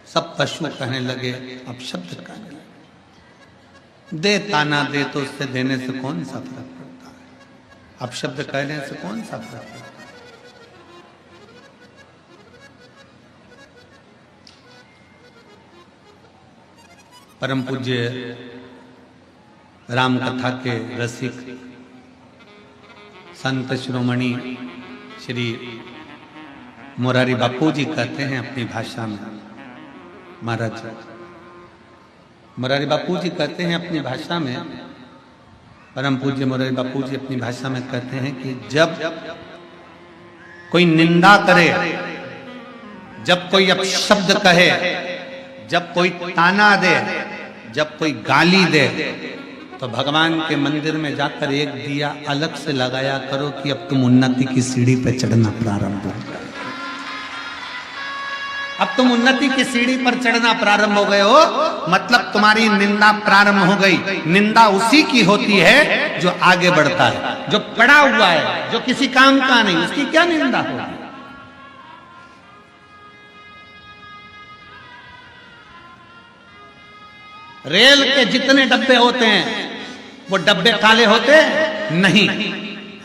सब पशु कहने लगे, अब शब्द कहने लगे। दे ताना दे तो उससे देने से कौन सा फर्क पड़ता है, अब शब्द कहने से कौन सा फर्क पड़ता है। परम पूज्य राम कथा के रसिक संत शिरोमणि श्री मोरारी बापू जी कहते हैं अपनी भाषा में, महाराज मोरारी बापू जी कहते हैं अपनी भाषा में, परम पूज्य मोरारी बापू जी अपनी भाषा में कहते हैं कि जब कोई निंदा करे, जब कोई अपशब्द कहे, जब कोई ताना दे, जब कोई गाली दे, तो भगवान के मंदिर में जाकर एक दिया अलग से लगाया करो कि अब तुम उन्नति की सीढ़ी पर चढ़ना प्रारंभ हो। अब तुम उन्नति की सीढ़ी पर चढ़ना प्रारंभ हो गए हो, मतलब तुम्हारी निंदा प्रारंभ हो गई। निंदा उसी की होती है जो आगे बढ़ता है, जो पड़ा हुआ है, जो किसी काम का नहीं, उसकी क्या निंदा होगी। रेल के जितने डब्बे होते हैं वो डब्बे काले होते नहीं,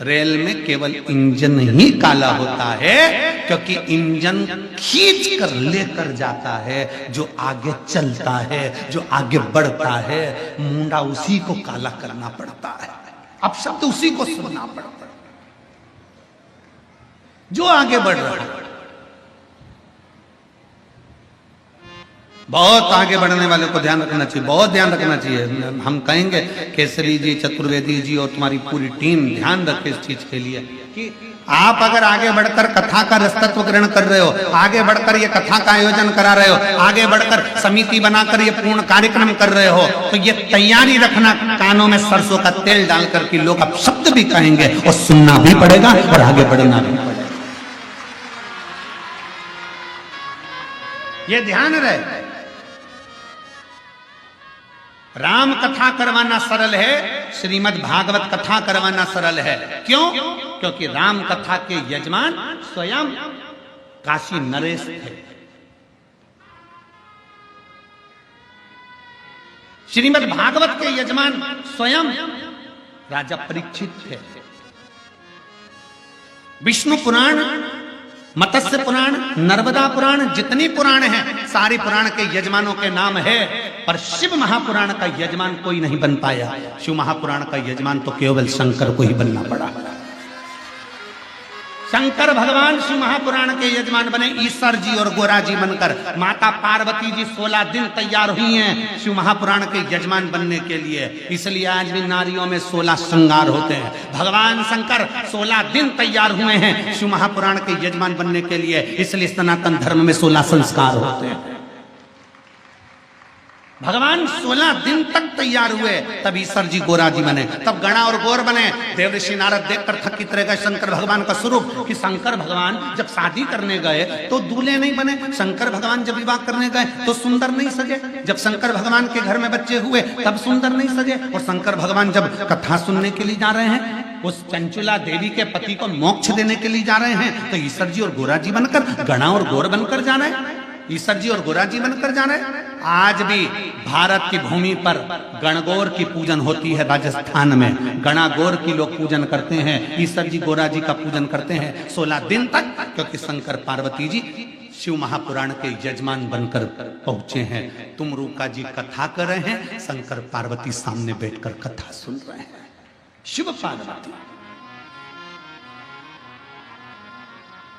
रेल में केवल इंजन ही काला होता है, क्योंकि इंजन खींच कर लेकर जाता है जो आगे चलता है, जो आगे बढ़ता है। मुंडा उसी को काला करना पड़ता है, अब शब्द उसी को सुनना पड़ता है जो आगे बढ़ रहा है। बहुत आगे बढ़ने वाले को ध्यान रखना चाहिए, बहुत ध्यान रखना चाहिए। हम कहेंगे केसरी जी, चतुर्वेदी जी और तुम्हारी पूरी टीम ध्यान रखे इस चीज के लिए कि आप अगर आगे बढ़कर कथा का रसतत्व ग्रहण कर रहे हो, आगे बढ़कर ये कथा का आयोजन करा रहे हो, आगे बढ़कर समिति बनाकर ये पूर्ण कार्यक्रम कर रहे हो, तो ये तैयारी रखना कानों में सरसों का तेल डालकर कि लोग अब शब्द भी कहेंगे और सुनना भी पड़ेगा और आगे बढ़ना भी पड़ेगा। ये ध्यान रहे। राम कथा करवाना सरल है, श्रीमद् भागवत कथा करवाना सरल है। क्यों? क्योंकि राम कथा के यजमान स्वयं काशी नरेश थे। श्रीमद् भागवत के यजमान स्वयं राजा परीक्षित थे। विष्णु पुराण, मत्स्य पुराण, नर्मदा पुराण, जितनी पुराण हैं सारी पुराण के यजमानों के नाम है, पर शिव महापुराण का यजमान कोई नहीं बन पाया। शिव महापुराण का यजमान तो केवल शंकर को ही बनना पड़ा। शंकर भगवान शिव महापुराण के यजमान बने, ईश्वर जी और गोरा जी बनकर। माता पार्वती जी 16 दिन तैयार हुई हैं शिव महापुराण के यजमान बनने के लिए, इसलिए आज भी नारियों में 16 श्रृंगार होते हैं। भगवान शंकर 16 दिन तैयार हुए हैं शिव महापुराण के यजमान बनने के लिए, इसलिए सनातन धर्म में 16 संस्कार होते हैं। भगवान 16 दिन तक तैयार हुए, तब ईश्वर जी गोरा जी बने, तब गणा और गौर बने। देवऋषि नारद देखकर थकित रह गए शंकर भगवान का स्वरूप कि शंकर भगवान जब शादी करने गए तो दूल्हे नहीं बने, शंकर भगवान जब विवाह करने गए तो सुंदर नहीं सजे, जब शंकर भगवान के घर में बच्चे हुए तब सुंदर नहीं सजे, और शंकर भगवान जब कथा सुनने के लिए जा रहे हैं, उस चंचुला देवी के पति को मोक्ष देने के लिए जा रहे हैं, तो ईश्वर जी और गोरा जी बनकर, गणा और गौर बनकर जा रहे हैं, ईश्वर जी और गोरा जी बनकर जा रहे हैं। आज भी भारत की भूमि पर गणगौर की पूजन होती है। राजस्थान में गणा गौर की लोग पूजन करते हैं, ईश्वर जी गोरा जी का पूजन करते हैं 16 दिन तक, क्योंकि शंकर पार्वती जी शिव महापुराण के यजमान बनकर पहुंचे हैं। तुम रूका जी कथा कर रहे हैं, शंकर पार्वती सामने बैठकर कथा सुन रहे हैं। शिव पार्वती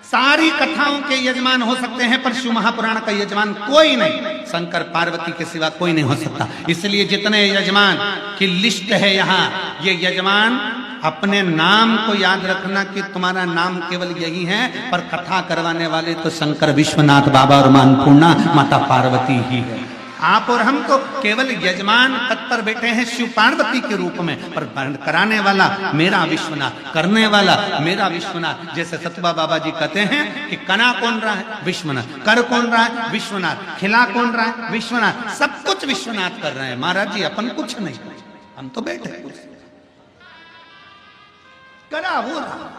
सारी कथाओं के यजमान हो सकते हैं, पर शिव महापुराण का यजमान कोई नहीं, शंकर पार्वती के सिवा कोई नहीं हो सकता। इसलिए जितने यजमान की लिस्ट है यहाँ, ये यजमान अपने नाम को याद रखना कि तुम्हारा नाम केवल यही है, पर कथा करवाने वाले तो शंकर विश्वनाथ बाबा और मां अन्नपूर्णा माता पार्वती ही है। आप और हम तो केवल यजमान पद पर बैठे हैं शिव पार्वती के रूप में, पर कराने वाला मेरा विश्वनाथ, करने वाला मेरा विश्वनाथ। जैसे सतबा बाबा जी कहते हैं कि कना कौन रहा है? विश्वनाथ। कर कौन रहा है? विश्वनाथ। खिला कौन रहा है? विश्वनाथ। सब कुछ विश्वनाथ कर रहे हैं। महाराज जी अपन कुछ नहीं, हम तो बैठे करा हो रहा।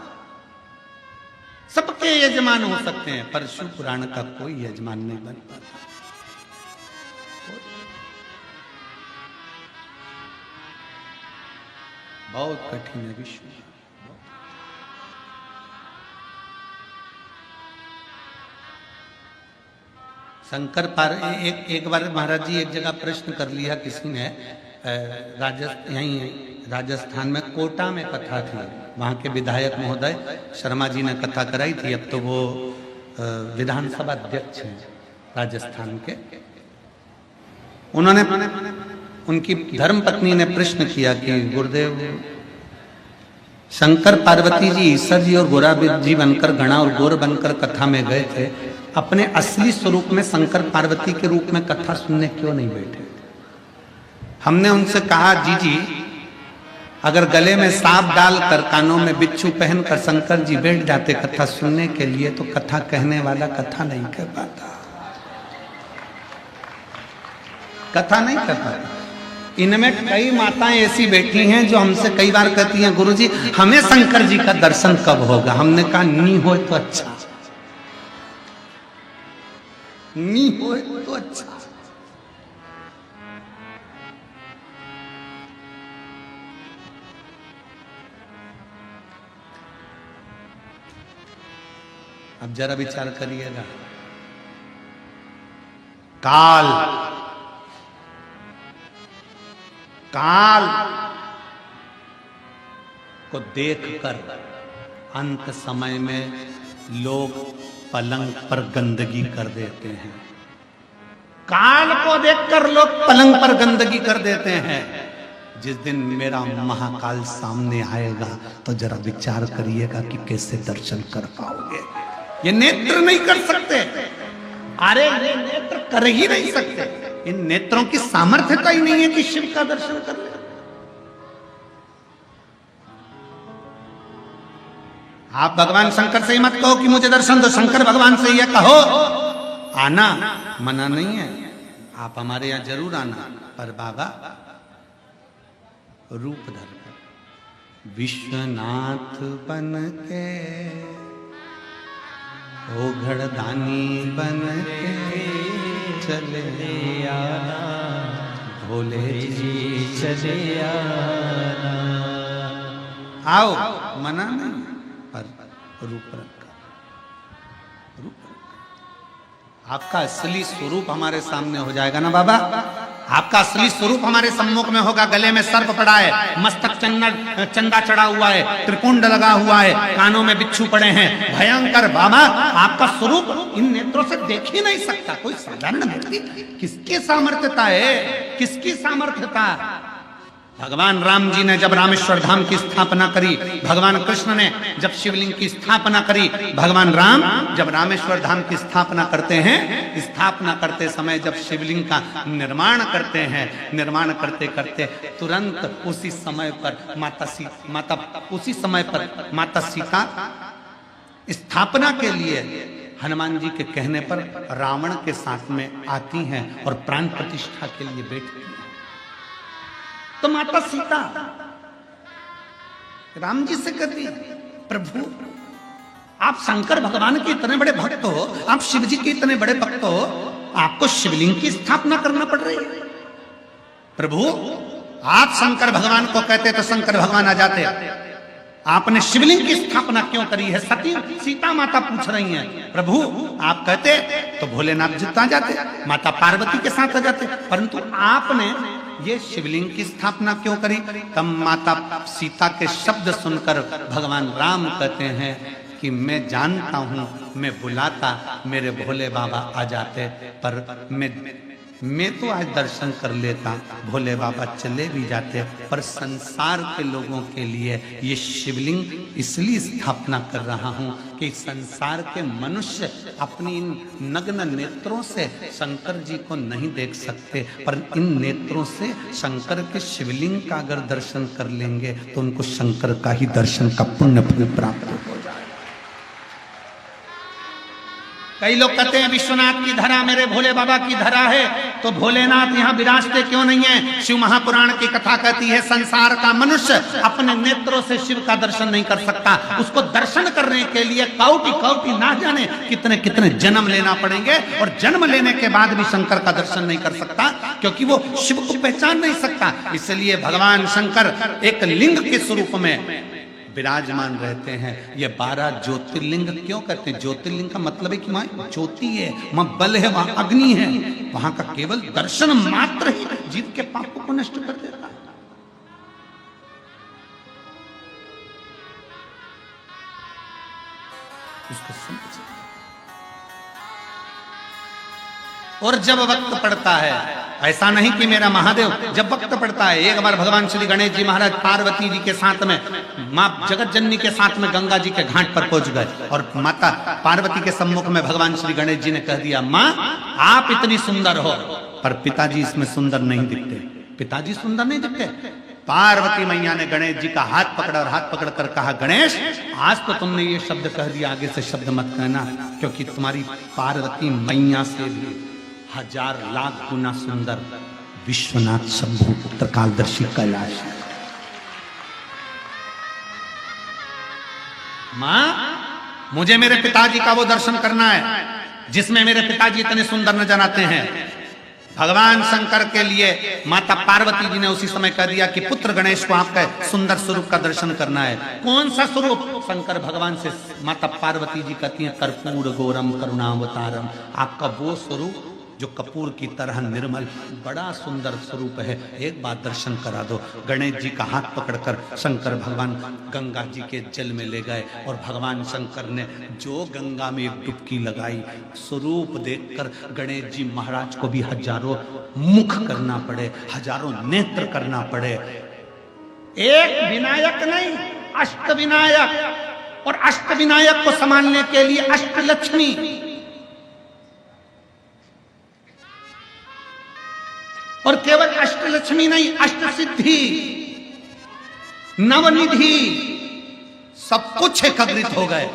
सबके यजमान हो सकते हैं, पर शिव पुराण का कोई यजमान नहीं बन पाता। बहुत कठिन है विश्व। शंकर पार एक बार महाराज जी एक जगह प्रश्न कर लिया किसी ने, यहीं राजस्थान में कोटा में कथा थी, वहाँ के विधायक महोदय शर्मा जी ने कथा कराई थी। अब तो वो विधानसभा अध्यक्ष हैं राजस्थान के। उन्होंने, उनकी धर्म पत्नी ने प्रश्न किया कि गुरुदेव, शंकर पार्वती जी ईश्वर जी और गोरा जी बनकर, गणा और गौर बनकर कथा में गए थे, अपने असली स्वरूप में शंकर पार्वती के रूप में कथा सुनने क्यों नहीं बैठे? हमने उनसे कहा, जी अगर गले में सांप डालकर, कानों में बिच्छू पहनकर शंकर जी बैठ जाते कथा सुनने के लिए, तो कथा कहने वाला कथा नहीं कह पाता। कथा नहीं करता। इनमें कई माताएं ऐसी बैठी हैं जो हमसे कई बार कहती हैं, गुरुजी हमें शंकर जी का दर्शन कब होगा? हमने कहा नहीं हो तो अच्छा, नहीं हो तो अच्छा। अब जरा विचार करिएगा, काल को देखकर अंत समय में लोग पलंग पर गंदगी कर देते हैं। काल को देखकर लोग पलंग पर गंदगी कर देते हैं। जिस दिन मेरा महाकाल सामने आएगा तो जरा विचार करिएगा कि कैसे दर्शन कर पाओगे। ये नेत्र नहीं कर सकते, अरे ये नेत्र कर ही नहीं सकते। इन नेत्रों की सामर्थ्यता ही नहीं है कि शिव का दर्शन कर ले। आप भगवान शंकर से ही मत कहो कि मुझे दर्शन दो, शंकर भगवान से यह कहो। आना मना नहीं है, आप हमारे यहां जरूर आना, पर बाबा रूप धर विश्वनाथ बन के, ओघड़दानी बन के चले आना, भोले जी चले आना। आओ मना नहीं, पर रूप रखा, रूप रखा। आपका असली स्वरूप हमारे सामने हो जाएगा ना बाबा। आपका असली स्वरूप हमारे सम्मुख में होगा। गले में सर्प पड़ा है, मस्तक चंदा चढ़ा हुआ है, त्रिपुंड लगा हुआ है, कानों में बिच्छू पड़े हैं, भयंकर बाबा। आपका स्वरूप इन नेत्रों से देख ही नहीं सकता कोई साधारण व्यक्ति। किसकी सामर्थ्यता है, किसकी सामर्थ्यता? भगवान राम जी ने जब रामेश्वर धाम की स्थापना करी, भगवान कृष्ण ने जब शिवलिंग की स्थापना करी, भगवान राम जब रामेश्वर धाम की स्थापना करते हैं, स्थापना करते समय जब शिवलिंग का निर्माण करते हैं, निर्माण करते करते तुरंत उसी समय पर माता सीता स्थापना के लिए हनुमान जी के कहने पर रावण के साथ में आती हैं और प्राण प्रतिष्ठा के लिए बैठती हैं। तो माता सीता राम जी से कहती, प्रभु आप शंकर भगवान के इतने बड़े भक्त हो, आप शिव जी के इतने बड़े भक्त हो, आपको शिवलिंग की स्थापना करना पड़ रही है। प्रभु आप शंकर भगवान को कहते तो शंकर भगवान आ जाते, आपने शिवलिंग की स्थापना क्यों करी है? सती सीता माता पूछ रही हैं। प्रभु आप कहते तो भोलेनाथ जिता जाते, माता पार्वती के साथ आ जाते, परंतु आपने ये शिवलिंग की स्थापना क्यों करी? तब माता सीता के शब्द सुनकर भगवान राम कहते हैं कि मैं जानता हूं, मैं बुलाता मेरे भोले बाबा आ जाते, पर मैं तो आज दर्शन कर लेता, भोले बाबा चले भी जाते, पर संसार के लोगों के लिए ये शिवलिंग इसलिए स्थापना कर रहा हूं कि संसार के मनुष्य अपनी इन नग्न नेत्रों से शंकर जी को नहीं देख सकते, पर इन नेत्रों से शंकर के शिवलिंग का अगर दर्शन कर लेंगे तो उनको शंकर का ही दर्शन का पुण्य फल प्राप्त हो जाए। कई लोग कहते हैं विश्वनाथ की धरा मेरे भोले बाबा की धरा है, तो भोलेनाथ यहाँ विराजते क्यों नहीं है? शिव महापुराण की कथा कहती है संसार का मनुष्य अपने नेत्रों से शिव का दर्शन नहीं कर सकता। उसको दर्शन करने के लिए कौटि कौटि ना जाने कितने कितने जन्म लेना पड़ेंगे, और जन्म लेने के बाद भी शंकर का दर्शन नहीं कर सकता, क्योंकि वो शिव को पहचान नहीं सकता। इसलिए भगवान शंकर एक लिंग के स्वरूप में विराजमान रहते हैं। ये 12 ज्योतिर्लिंग क्यों कहते हैं? ज्योतिर्लिंग का मतलब है कि वहां ज्योति है, वहां बल है, वहां अग्नि है, वहां का केवल दर्शन मात्र ही जीव के पापों को नष्ट कर देता है। उसको समझ। और जब वक्त पड़ता है, ऐसा नहीं कि मेरा महादेव, जब वक्त पड़ता है, एक बार भगवान श्री गणेश जी महाराज पार्वती जी के साथ में, मां जगत जननी के साथ में गंगा जी के घाट पर पहुंच गए, और माता पार्वती के सम्मुख में भगवान श्री गणेश जी ने कह दिया, मां आप इतनी सुंदर हो, पर पिताजी इसमें सुंदर नहीं दिखते, पिताजी सुंदर नहीं दिखते। पार्वती मैया ने गणेश जी का हाथ पकड़ा और हाथ पकड़ कर कहा, गणेश आज तो तुमने ये शब्द कह दिया, आगे से शब्द मत कहना, क्योंकि तुम्हारी पार्वती मैया से भी 1000 लाख गुना सुंदर विश्वनाथ शंभु उत्तरकालदर्शी कैलाश। मां, मुझे मेरे पिताजी का वो दर्शन करना है जिसमें मेरे पिताजी इतने सुंदर नजर आते हैं। भगवान शंकर के लिए माता पार्वती जी ने उसी समय कह दिया कि पुत्र गणेश को आपका सुंदर स्वरूप का दर्शन करना है। कौन सा स्वरूप? शंकर भगवान से माता पार्वती जी कहती हैं कर्पूर गौरम करुणावतारम, आपका वो स्वरूप जो कपूर की तरह निर्मल, बड़ा सुंदर स्वरूप है, एक बार दर्शन करा दो। गणेश जी का हाथ पकड़कर शंकर भगवान गंगा जी के जल में ले गए और भगवान शंकर ने जो गंगा में एक डुबकी लगाई, स्वरूप देखकर गणेश जी महाराज को भी हजारों मुख करना पड़े, हजारों नेत्र करना पड़े। एक विनायक नहीं, अष्ट विनायक, और अष्ट विनायक को संभालने के लिए अष्ट लक्ष्मी, और केवल अष्टलक्ष्मी नहीं, अष्ट सिद्धि, नवनिधि, सब कुछ एकत्रित हो गए।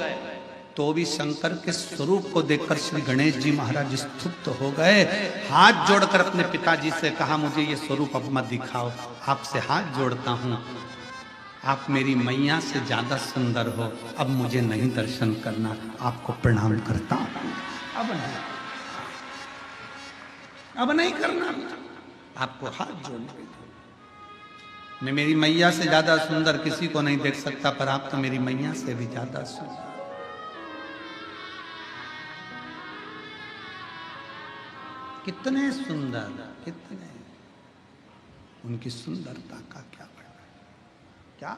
तो भी शंकर के स्वरूप को देखकर श्री गणेश जी महाराज स्तुत हो गए। हाथ जोड़कर अपने पिताजी से कहा, मुझे ये स्वरूप अब मत दिखाओ, आपसे हाथ जोड़ता हूं, आप मेरी मैया से ज्यादा सुंदर हो, अब मुझे नहीं दर्शन करना, आपको प्रणाम करता हूं। अब नहीं करना, आपको हाथ जोड़ने। मैं मेरी मैया से ज्यादा सुंदर किसी को नहीं देख सकता, पर आप तो मेरी मैया से भी ज्यादा सुंदर। कितने सुंदर, कितने, उनकी सुंदरता का क्या वर्णन, क्या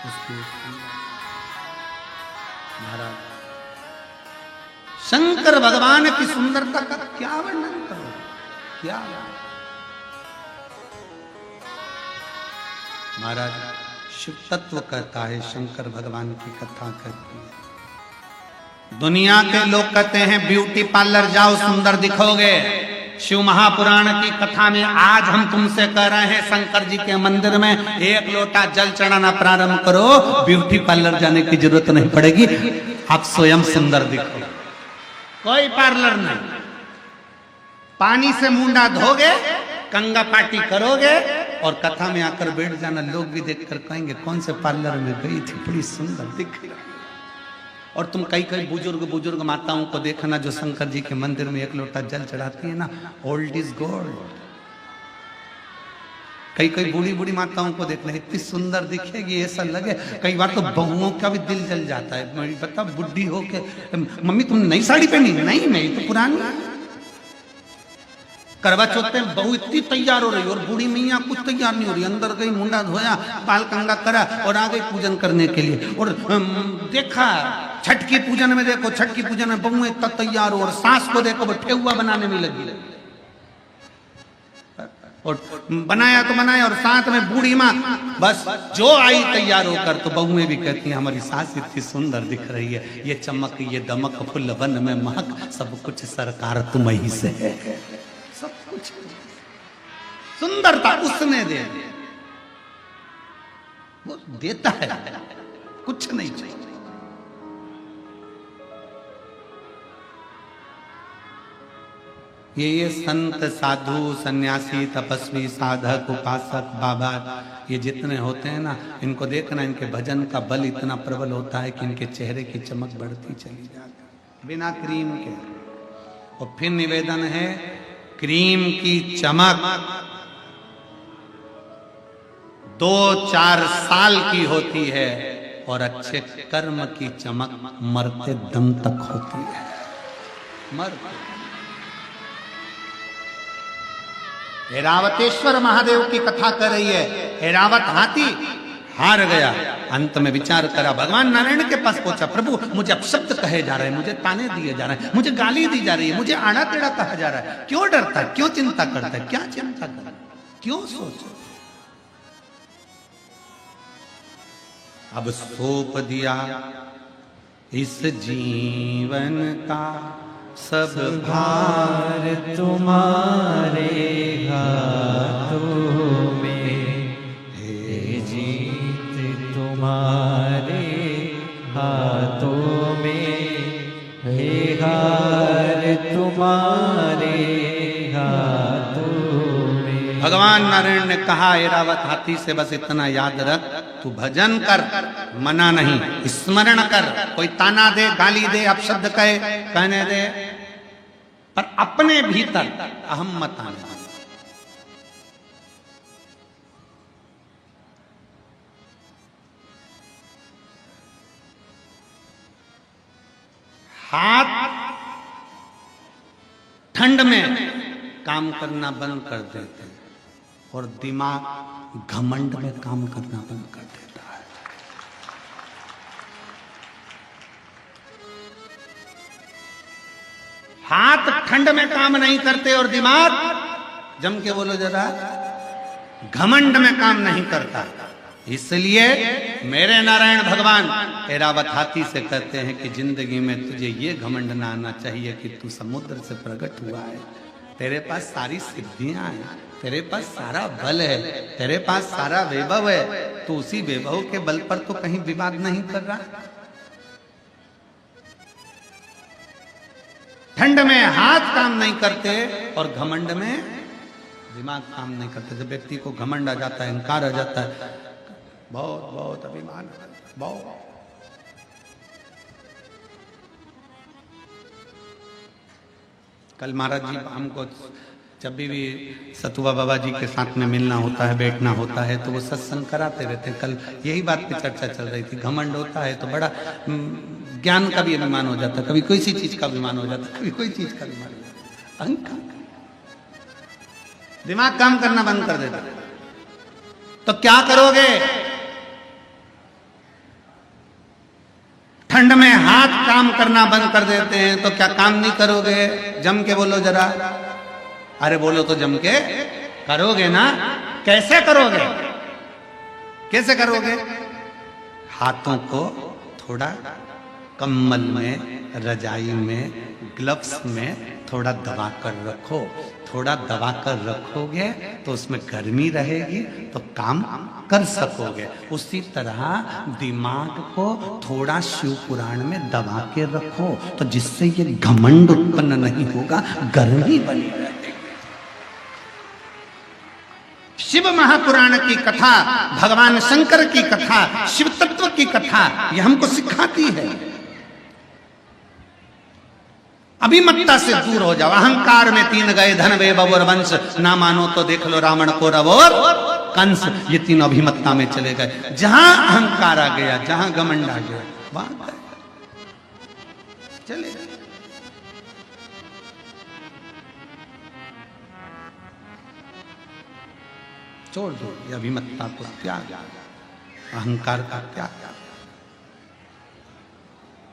उसकी महाराज शंकर भगवान की सुंदरता का क्या वर्णन करो, क्या। महाराज शिव तत्व कहता है, शंकर भगवान की कथा कहती है। दुनिया के लोग कहते हैं ब्यूटी पार्लर जाओ सुंदर दिखोगे। शिव महापुराण की कथा में आज हम तुमसे कह रहे हैं, शंकर जी के मंदिर में एक लोटा जल चढ़ाना प्रारंभ करो, ब्यूटी पार्लर जाने की जरूरत नहीं पड़ेगी, आप स्वयं सुंदर दिखो। कोई पार्लर नहीं, पानी से मुंडा धोगे, कंगा पार्टी करोगे और कथा में आकर बैठ जाना। लोग भी देखकर कहेंगे कौन से पार्लर में गई थी, बड़ी सुंदर दिख रही। और तुम कई कई बुजुर्ग माताओं को देखना जो शंकर जी के मंदिर में एक लोटा जल चढ़ाती है ना, ओल्ड इज गोल्ड। कई कई बूढ़ी माताओं को देखना, इतनी सुंदर दिखेगी, ऐसा लगे। कई बार तो बहुओं का भी दिल जल जाता है। बता बुढ़ी हो के, मम्मी तुम नई साड़ी पहनी? नहीं, मैं तो पुरानी। करवा चौथ में बहू इतनी तैयार हो रही और बूढ़ी मैया कुछ तैयार नहीं हो रही, अंदर गई, मुंडा धोया, बाल कंगा करा और आ गई पूजन करने के लिए। और देखा छठ की पूजन में, देखो छठ की पूजन में बहू इतना तैयार हो और सास को देखो वो ठेकुआ बनाने में लगी, और बनाया तो बनाया, और साथ में बूढ़ी माँ बस जो आई तैयार होकर। तो बहुएं भी कहती हैं हमारी सास इतनी सुंदर दिख रही है, ये चमक ये दमक फुल वन में महक, सब कुछ सरकार तुम ही से है। सब कुछ सुंदरता उसने दे, वो देता है, कुछ नहीं चाहिए। ये संत साधु सन्यासी तपस्वी साधक उपासक बाबा ये जितने होते हैं ना, इनको देखना, इनके भजन का बल इतना प्रबल होता है कि इनके चेहरे की चमक बढ़ती चली जाती है बिना क्रीम के। और फिर निवेदन है, क्रीम की चमक 2-4 साल की होती है और अच्छे कर्म की चमक मरते दम तक होती है। मरते ऐरावतेश्वर महादेव की कथा कर रही है। ऐरावत हाथी हार गया, अंत में विचार करा, भगवान नारायण के पास पहुंचा, प्रभु मुझे अपशब्द कहे जा रहे हैं, मुझे ताने दिए जा रहे हैं, मुझे गाली दी जा रही है, मुझे आड़ा टेढ़ा कहा जा रहा है, क्यों डरता है, क्यों चिंता करता है, क्या चिंता करता है, क्यों सोच। अब सौंप दिया इस जीवन का सब भार तुम्हारे हाथों में, हे जीत तुम्हारे हाथों में, तुम्हारे हाथों में। भगवान नारायण ने कहा ऐरावत हाथी से बस इतना याद रख, तू भजन कर, मना नहीं, स्मरण कर। कोई ताना दे, गाली दे, अपशब्द कहे, कहने दे, पर अपने भीतर अहम मत आने। हाथ ठंड में काम करना बंद कर देते और दिमाग घमंड में काम करना बंद कर देता है। हाथ ठंड में काम नहीं करते और दिमाग, जम के बोलो जरा, घमंड में काम नहीं करता। इसलिए मेरे नारायण भगवान ऐरावत हाथी से कहते हैं कि जिंदगी में तुझे ये घमंड ना आना चाहिए कि तू समुद्र से प्रकट हुआ है, तेरे पास सारी सिद्धियां हैं, तेरे पास सारा बल है, तेरे पास सारा वैभव है, तो उसी वैभव के बल पर तो कहीं विवाद नहीं कर रहा। ठंड में हाथ काम नहीं करते और घमंड में दिमाग काम नहीं करते। जब व्यक्ति को घमंड आ जाता है, अहंकार आ जाता है, बहुत बहुत अभिमान, बहुत। कल महाराज जी हमको जब भी सतुआ बाबा जी के साथ में मिलना होता है, बैठना होता है, तो वो सत्संग कराते रहते हैं। कल यही बात पे चर्चा चल रही थी। घमंड होता है तो बड़ा ज्ञान का भी अभिमान हो जाता है, कभी कोई सी चीज का अभिमान हो जाता है, कभी कोई चीज का अभिमान हो जाता है। अहंकार, दिमाग काम करना बंद कर देता है। तो क्या करोगे? ठंड में हाथ काम करना बंद कर देते हैं तो क्या काम नहीं करोगे? जम के बोलो जरा, अरे बोलो तो जम के करोगे ना। कैसे करोगे? कैसे करोगे? हाथों को थोड़ा कम्बल में, रजाई में, ग्लव्स में थोड़ा दबा कर रखो। थोड़ा दबा कर रखोगे तो उसमें गर्मी रहेगी तो काम कर सकोगे। उसी तरह दिमाग को थोड़ा शिव पुराण में दबा के रखो तो जिससे ये घमंड उत्पन्न नहीं होगा, गर्मी बनी रहेगी। शिव महापुराण की कथा, भगवान शंकर की कथा, शिव तत्व की कथा ये हमको सिखाती है। अभिमत्ता से दूर हो जाओ। अहंकार में तीन गए, धन वैभव और वंश, ना मानो तो देख लो रावण को और कंस। ये तीन अभिमत्ता में चले गए। जहां अहंकार आ गया, जहां घमंड आ गया, वहां चले गए। छोड़ दो ये अभिमत्ता को, त्याग, अहंकार का त्याग।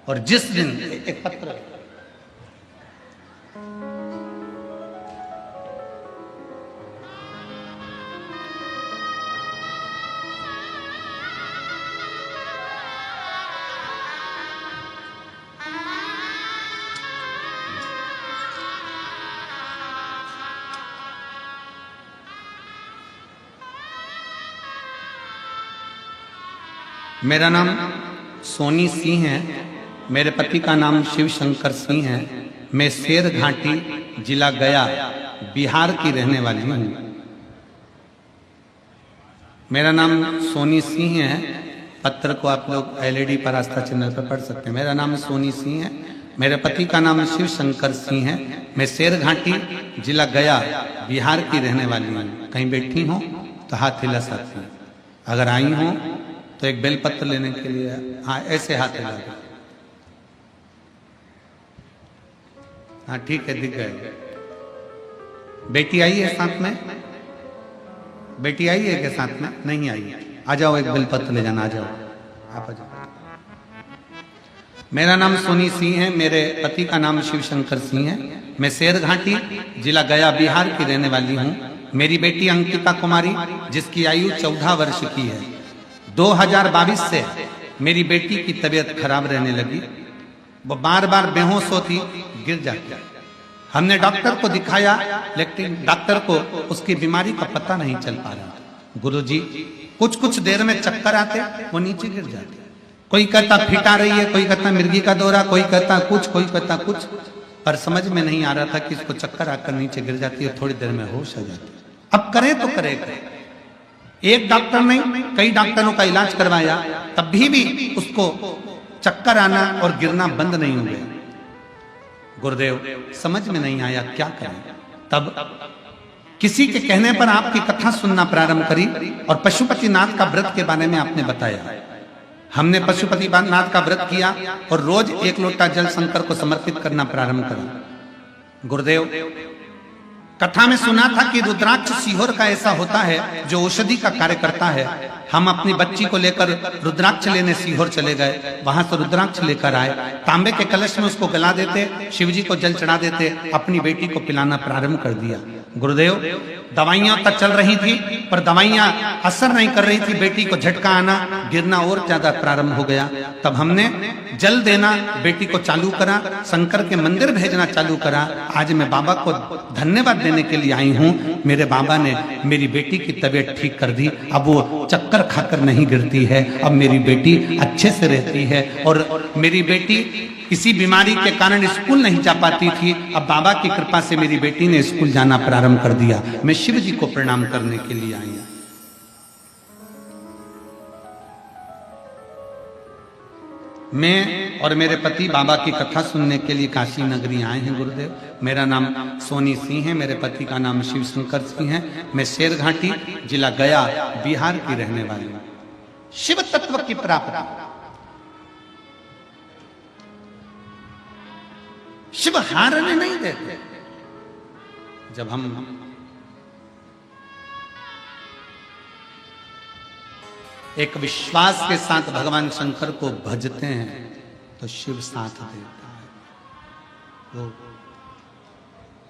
और जिस दिन एक पत्र, मेरा नाम सोनी सिंह है, मेरे पति का नाम शिव शंकर सिंह है। मैं शेर घाटी जिला गया बिहार की रहने वाली हूँ। मेरा नाम सोनी सिंह है। पत्र को आप लोग एलईडी पर आस्था चैनल पर पढ़ सकते हैं। मेरा नाम सोनी सिंह है, मेरे पति का नाम शिव शंकर सिंह है। मैं शेर घाटी जिला गया बिहार की रहने वाली हूँ। कहीं बैठी हूँ तो हाथ हिला सकती हूँ। अगर आई हूँ तो एक बेलपत्र लेने के लिए, हाँ ऐसे हाथ हिला दो। हाँ ठीक है, दिख गए। बेटी आई है साथ में? बेटी आई है के साथ में? नहीं आई। आ जाओ, एक बेलपत्र ले जाना। आ जाओ, आप आ जाओ। मेरा नाम सोनी सिंह है, मेरे पति का नाम शिव शंकर सिंह है। मैं शेर घाटी जिला गया बिहार की रहने वाली हूँ। मेरी बेटी अंकिता कुमारी, जिसकी आयु 14 वर्ष की है, 2022 से मेरी बेटी की तबीयत खराब रहने लगी। वो बार बार बेहोश होती, गिर जाती। हमने डॉक्टर को दिखाया, लेकिन डॉक्टर को उसकी बीमारी का पता नहीं चल पा रहा। गुरुजी, कुछ कुछ देर में चक्कर आते, वो नीचे गिर जाते। कोई कहता फिट आ रही है, कोई कहता मिर्गी का दौरा, कोई कहता कुछ, कोई कहता कुछ। पर समझ में नहीं आ रहा था कि इसको चक्कर आकर नीचे गिर जाती है, थोड़ी देर में होश आ जाती है। अब करें तो करें क्या? एक डॉक्टर नहीं कई डॉक्टरों का इलाज करवाया, तब भी उसको चक्कर आना और गिरना बंद नहीं हुए। गुरुदेव समझ में नहीं आया क्या करें। तब किसी के कहने पर आपकी कथा सुनना प्रारंभ करी और पशुपतिनाथ का व्रत के बारे में आपने बताया। हमने पशुपतिनाथ का व्रत किया और रोज 1 लोटा जल शंकर को समर्पित करना प्रारंभ करा। गुरुदेव कथा में सुना था कि रुद्राक्ष सीहोर का ऐसा होता है जो औषधि का कार्य करता है। हम अपनी बच्ची को लेकर रुद्राक्ष लेने सीहोर चले गए, वहां से रुद्राक्ष लेकर आए, तांबे के कलश में उसको गला देते, शिवजी को जल चढ़ा देते, अपनी बेटी को पिलाना प्रारंभ कर दिया। गुरुदेव दवाइयां तक चल रही थी पर दवाइयां असर नहीं कर रही थी, बेटी को झटका आना, गिरना और ज्यादा प्रारंभ हो गया। तब हमने जल देना बेटी को चालू करा, शंकर के मंदिर भेजना चालू करा। आज मैं बाबा को धन्यवाद देने के लिए आई हूँ। मेरे बाबा ने मेरी बेटी की तबीयत ठीक कर दी, अब वो चक्कर खाकर नहीं गिरती है, अब मेरी बेटी अच्छे से रहती है। और मेरी बेटी किसी बीमारी के कारण स्कूल नहीं जा पाती थी, अब बाबा की कृपा से मेरी बेटी ने स्कूल जाना प्रारंभ कर दिया। मैं शिव जी को प्रणाम करने के लिए आई हूं। मैं और मेरे पति बाबा की कथा सुनने के लिए काशी नगरी आए हैं। गुरुदेव मेरा नाम सोनी सिंह है, मेरे पति का नाम शिव शंकर सिंह है। मैं शेरघाटी जिला गया बिहार की रहने वाली हूं। शिव तत्व की प्राप्ति, शिव हारने नहीं देते। जब हम एक विश्वास के साथ भगवान शंकर को भजते हैं तो शिव साथ देता है। वो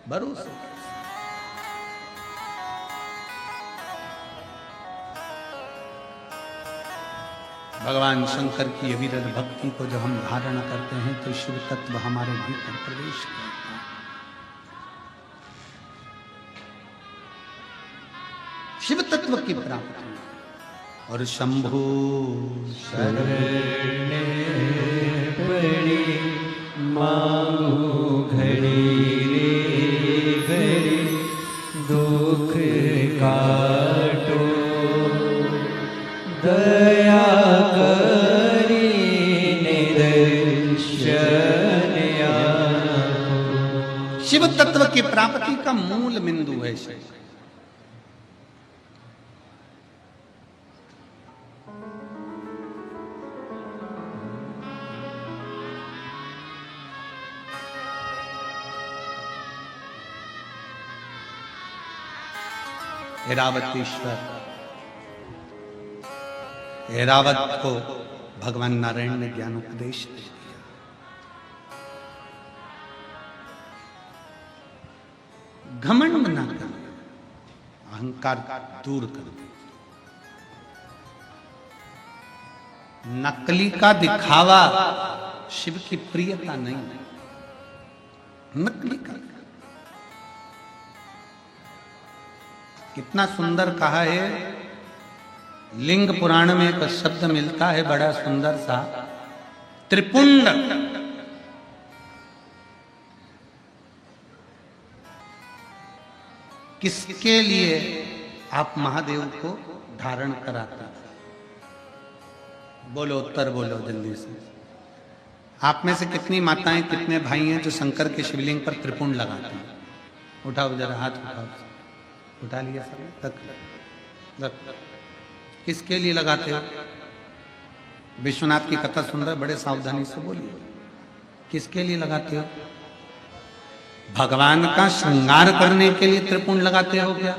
भरोसा भगवान शंकर की अविरत भक्ति को जब हम धारण करते हैं तो शिव तत्व हमारे भीतर प्रवेश करता है। शिव तत्व की प्राप्ति और शंभु शरण पड़ी मांगू घड़ी रे घड़ी, दुख काटो दया करी निदर्शन आपो। शिव तत्व की प्राप्ति का मूल बिंदु है शिव। ऐरावतेश्वर, ऐरावत को भगवान नारायण ने ज्ञान उपदेश दे दिया। घमंड ना कर, अहंकार दूर कर। नकली का दिखावा शिव की प्रियता नहीं, नकली का। कितना सुंदर कहा है, लिंग पुराण में एक शब्द मिलता है बड़ा सुंदर सा, त्रिपुंड। किसके लिए आप महादेव को धारण कराते? बोलो उत्तर बोलो जल्दी से। आप में से कितनी माताएं कितने भाई हैं जो शंकर के शिवलिंग पर त्रिपुंड लगाते हैं? उठाओ जरा हाथ, उठाओ। उठा लिया सब तक। किसके लिए लगाते हो? विश्वनाथ की कथा सुन रहे, बड़े सावधानी से बोलिए। किसके लिए लगाते हो? भगवान का श्रृंगार करने के लिए त्रिपुंड लगाते हो क्या?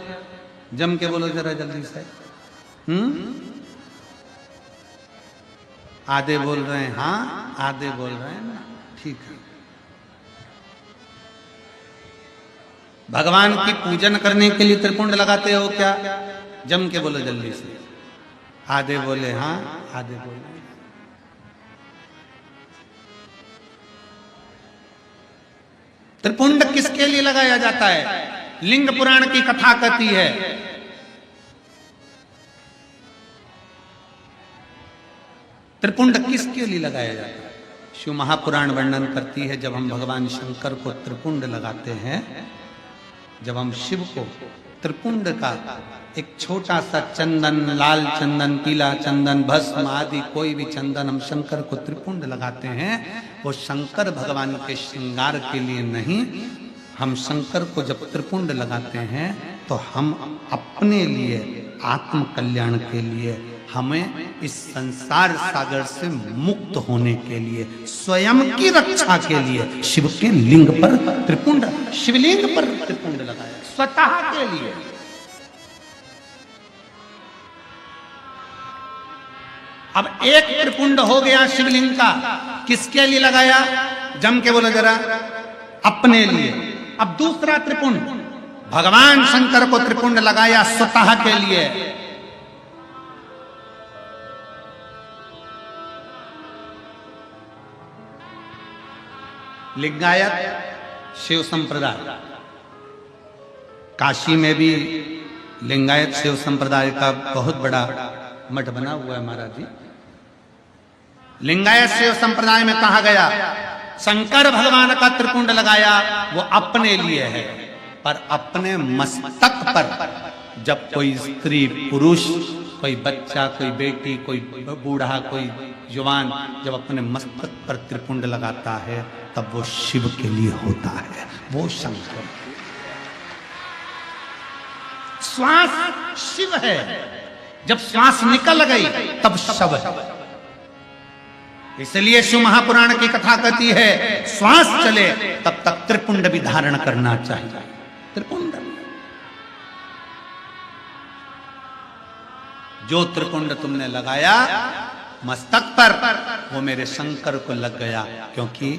जम के बोलो जरा जल्दी से। आधे बोल रहे हैं हाँ, आधे बोल रहे हैं ना। ठीक है। भगवान की पूजन करने के लिए त्रिपुंड लगाते हो क्या? जम के बोलो जल्दी से। आधे बोले हाँ, आधे बोले। त्रिपुंड किसके लिए लगाया जाता है? लिंग पुराण की कथा कहती है त्रिपुंड किसके लिए लगाया जाता है? शिव महापुराण वर्णन करती है, जब हम भगवान शंकर को त्रिपुंड लगाते हैं, जब हम शिव को त्रिपुंड का एक छोटा सा चंदन, लाल चंदन, पीला चंदन, भस्म आदि कोई भी चंदन हम शंकर को त्रिपुंड लगाते हैं, वो शंकर भगवान के श्रृंगार के लिए नहीं, हम शंकर को जब त्रिपुंड लगाते हैं तो हम अपने लिए, आत्म कल्याण के लिए, हमें इस संसार सागर से मुक्त होने के लिए, स्वयं की रक्षा के लिए शिव के लिंग पर त्रिपुंड, शिवलिंग पर त्रिपुंड लगाया, स्वतः के लिए। अब एक त्रिपुंड हो गया शिवलिंग का, किसके लिए लगाया? जम के बोलो जरा, अपने लिए। अब दूसरा त्रिपुंड भगवान शंकर को त्रिपुंड लगाया स्वतः के लिए। लिंगायत शिव संप्रदाय, काशी में भी लिंगायत शिव संप्रदाय का बहुत बड़ा मठ बना हुआ है महाराज जी। लिंगायत शिव संप्रदाय में कहा गया, शंकर भगवान का त्रिपुंड लगाया वो अपने लिए है, पर अपने मस्तक पर जब कोई स्त्री, पुरुष, कोई बच्चा, कोई बेटी, कोई बूढ़ा, कोई जवान जब अपने मस्तक पर त्रिपुंड लगाता है तब वो शिव के लिए होता है, वो शंकर। श्वास शिव है, जब श्वास निकल गई तब शव है। इसलिए शिव महापुराण की कथा कहती है, श्वास चले तब तक त्रिपुंड भी धारण करना चाहिए। त्रिपुंड, जो त्रिपुंड तुमने लगाया मस्तक पर, वो मेरे शंकर को लग गया, क्योंकि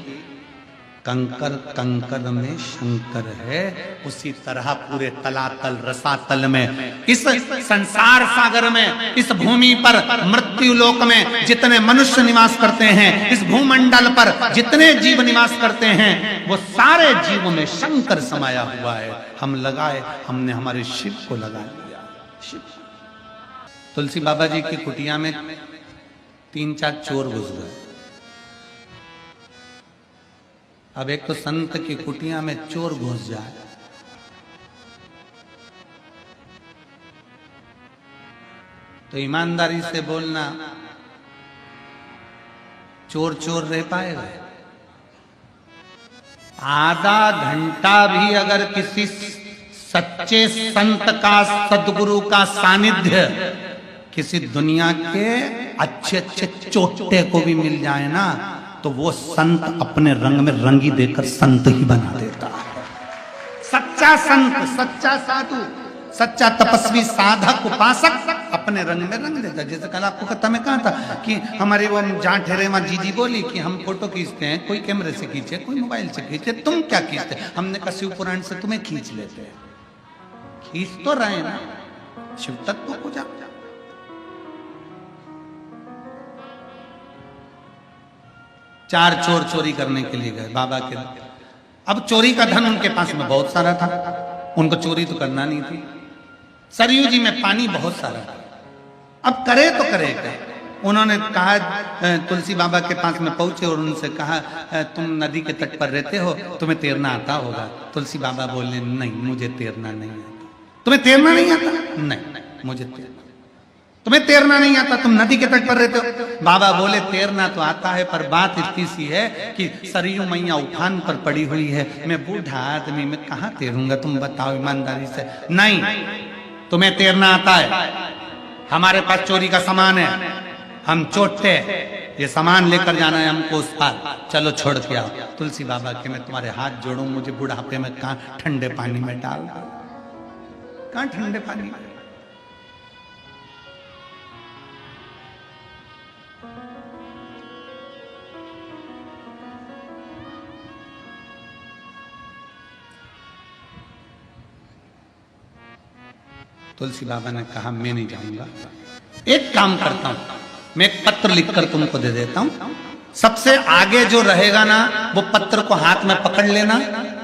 कंकर कंकर में शंकर है। उसी तरह पूरे तलातल रसातल में, इस संसार सागर में, इस भूमि पर, मृत्यु लोक में जितने मनुष्य निवास करते हैं, इस भूमंडल पर जितने जीव निवास करते हैं, वो सारे जीवों में शंकर समाया हुआ है। हम लगाए, हमने हमारे शिव को लगा लिया। शिव। तुलसी बाबा जी की कुटिया में 3-4 चोर घुस गए। अब एक तो संत की कुटिया में चोर घुस जाए, तो ईमानदारी से बोलना, चोर चोर रह पाएगा? आधा घंटा भी अगर किसी सच्चे संत का, सदगुरु का सानिध्य किसी दुनिया के अच्छे अच्छे चोटे को भी मिल जाए ना, तो वो संत अपने रंग में रंगी देकर संत ही बना देता है। सच्चा संत, सच्चा साधु, सच्चा तपस्वी, साधक, उपासक अपने रंग में रंग देता। जैसे कल आपको कथा में कहा था कि हमारे वो जहाँ ठहरे वहां जीजी बोली कि हम फोटो खींचते हैं, कोई कैमरे से खींचे, कोई मोबाइल से खींचे, तुम क्या खींचते? हमने कहा शिव पुराण से तुम्हें खींच लेते हैं। खींच तो रहे ना, शिव तत्व को जा। चार चोर चोरी करने के लिए गए बाबा के। अब चोरी का धन उनके पास में बहुत सारा था, उनको चोरी तो करना नहीं थी। सरयू जी में पानी बहुत सारा था, अब करे तो करे क्या? उन्होंने कहा, तुलसी बाबा के पास में पहुंचे और उनसे कहा, तुम नदी के तट पर रहते हो, तुम्हें तैरना आता होगा। तुलसी बाबा बोले, नहीं मुझे तैरना नहीं आता। तुम्हें तैरना नहीं आता? नहीं मुझे तैरना। तुम्हें तैरना नहीं आता, तुम नदी के तट पर रहते हो। बाबा बोले, तैरना तो आता है, पर बात इतनी सी है कि सरयू मैया उफान पर पड़ी हुई है, मैं बूढ़ा आदमी, मैं कहाँ तैरूंगा? तुम बताओ ईमानदारी से। नहीं, तुम्हें तैरना आता है, हमारे पास चोरी का सामान है, हम चोटते, ये सामान लेकर जाना है हमको उस पार, चलो छोड़ के आओ। तुलसी बाबा के, मैं तुम्हारे हाथ जोड़ूं, मुझे बुढ़ापे में कहाँ ठंडे पानी में डाल, कहाँ ठंडे पानी में। तुलसी बाबा ने कहा, मैं नहीं जाऊंगा, एक काम करता हूं, मैं एक पत्र लिखकर तुमको दे देता हूं, सबसे आगे जो रहेगा ना वो पत्र को हाथ में पकड़ लेना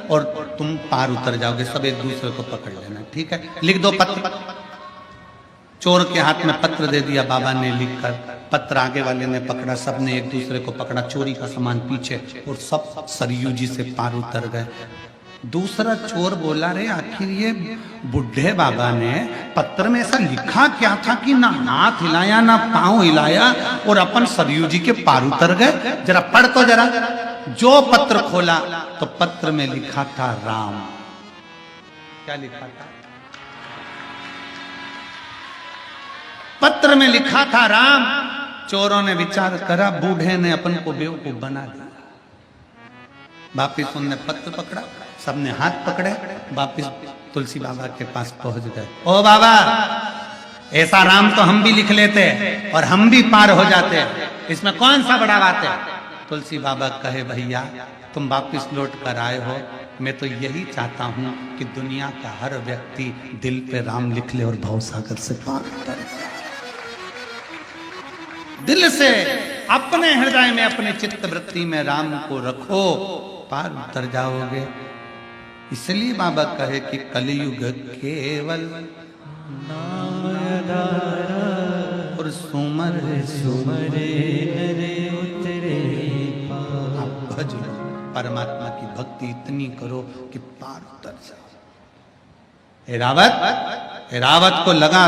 और तुम पार उतर जाओगे, सब एक दूसरे को पकड़ लेना, ठीक है? लिख दो पत्र। चोर के हाथ में पत्र दे दिया बाबा ने लिखकर। पत्र आगे वाले ने पकड़ा, सबने एक दूसरे को पकड़ा, चोरी का सामान पीछे, और सब सरयू जी से पार उतर गए। दूसरा चोर बोला, रे आखिर ये बुढ़े बाबा ने पत्र में ऐसा लिखा क्या था कि ना हाथ हिलाया ना पांव हिलाया और अपन सरयू जी के पार उतर गए? जरा पढ़ तो जरा। जो पत्र खोला तो पत्र में लिखा था राम। क्या लिखा था? पत्र में लिखा था राम। चोरों ने विचार करा, बूढ़े ने अपन को बेवकूफ बना दिया। वापिस उनने पत्र पकड़ा, सबने हाथ पकड़े, वापिस तुलसी बाबा के पास पहुंच गए। ओ बाबा, ऐसा राम तो हम भी लिख लेते और हम भी पार हो जाते, इसमें कौन सा बड़ा बात है? तुलसी बाबा कहे, भैया तुम वापिस लौट कर आए हो, मैं तो यही चाहता हूं कि दुनिया का हर व्यक्ति दिल पे राम लिख ले और भवसागर से पार उतर जाए। दिल से अपने हृदय में, अपने चित्त वृत्ति में राम को रखो, पार उतर जाओगे। इसलिए बाबा कहे कि कलयुग केवल नाम आधारा और सुमर सुमरे नरे उतरे पार। आप भज लो, परमात्मा की भक्ति इतनी करो कि पार उतर जाओ। एरावत को लगा,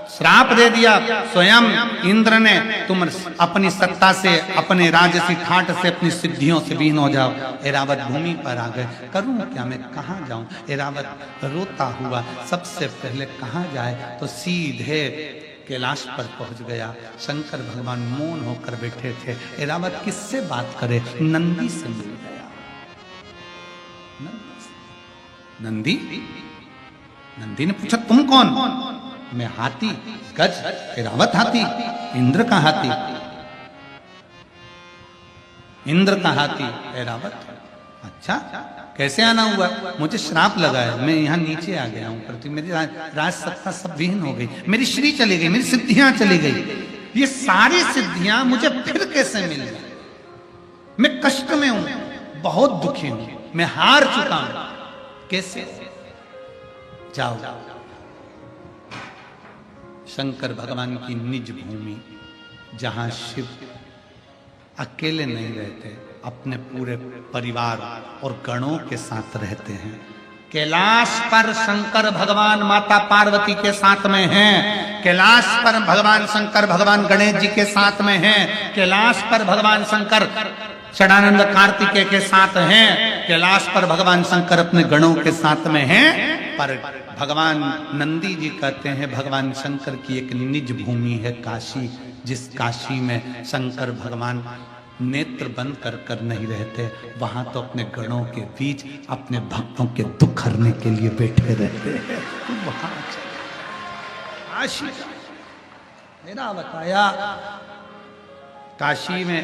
श्राप दे दिया स्वयं इंद्र ने, तुम अपनी सत्ता से, अपने राजसी ठाट से, अपनी सिद्धियों से विहीन हो जाओ। एरावत भूमि पर आ गए। करूं क्या मैं, कहां जाऊं? एरावत रोता हुआ सबसे पहले कहां जाए तो सीधे कैलाश पर पहुंच गया। शंकर भगवान मौन होकर बैठे थे। एरावत किससे बात करे? नंदी से मिल गया। नंदी ने पूछा, तुम कौन? मैं हाथी, गज, एरावत हाथी, इंद्र का हाथी। इंद्र का हाथी एरावत। अच्छा, कैसे आना हुआ? मुझे श्राप लगा है, मैं यहाँ नीचे आ गया हूँ, पृथ्वी मेरी राज सत्ता सब विहीन हो गई, मेरी श्री चली गई, मेरी सिद्धियां चली गई। ये सारी सिद्धियां मुझे फिर कैसे मिल गई? मैं कष्ट में हूं, बहुत दुखी हूं, मैं हार चुका हूं, कैसे? जाओ शंकर भगवान की निज भूमि, जहां शिव अकेले नहीं रहते, अपने पूरे परिवार और गणों के साथ रहते हैं। कैलाश पर शंकर भगवान माता पार्वती के साथ में हैं। कैलाश पर भगवान शंकर भगवान गणेश जी के साथ में हैं। कैलाश पर भगवान शंकर षडानंद कार्तिकेय के साथ हैं। कैलाश पर भगवान शंकर अपने गणों के साथ में हैं। पर भगवान नंदी जी कहते हैं भगवान शंकर की एक निज भूमि है काशी, जिस काशी में शंकर भगवान नेत्र बंद कर नहीं रहते, वहां तो अपने गणों के बीच अपने भक्तों के दुख हरने के लिए बैठे रहते हैं। वहां काशी मेरा बताया, काशी में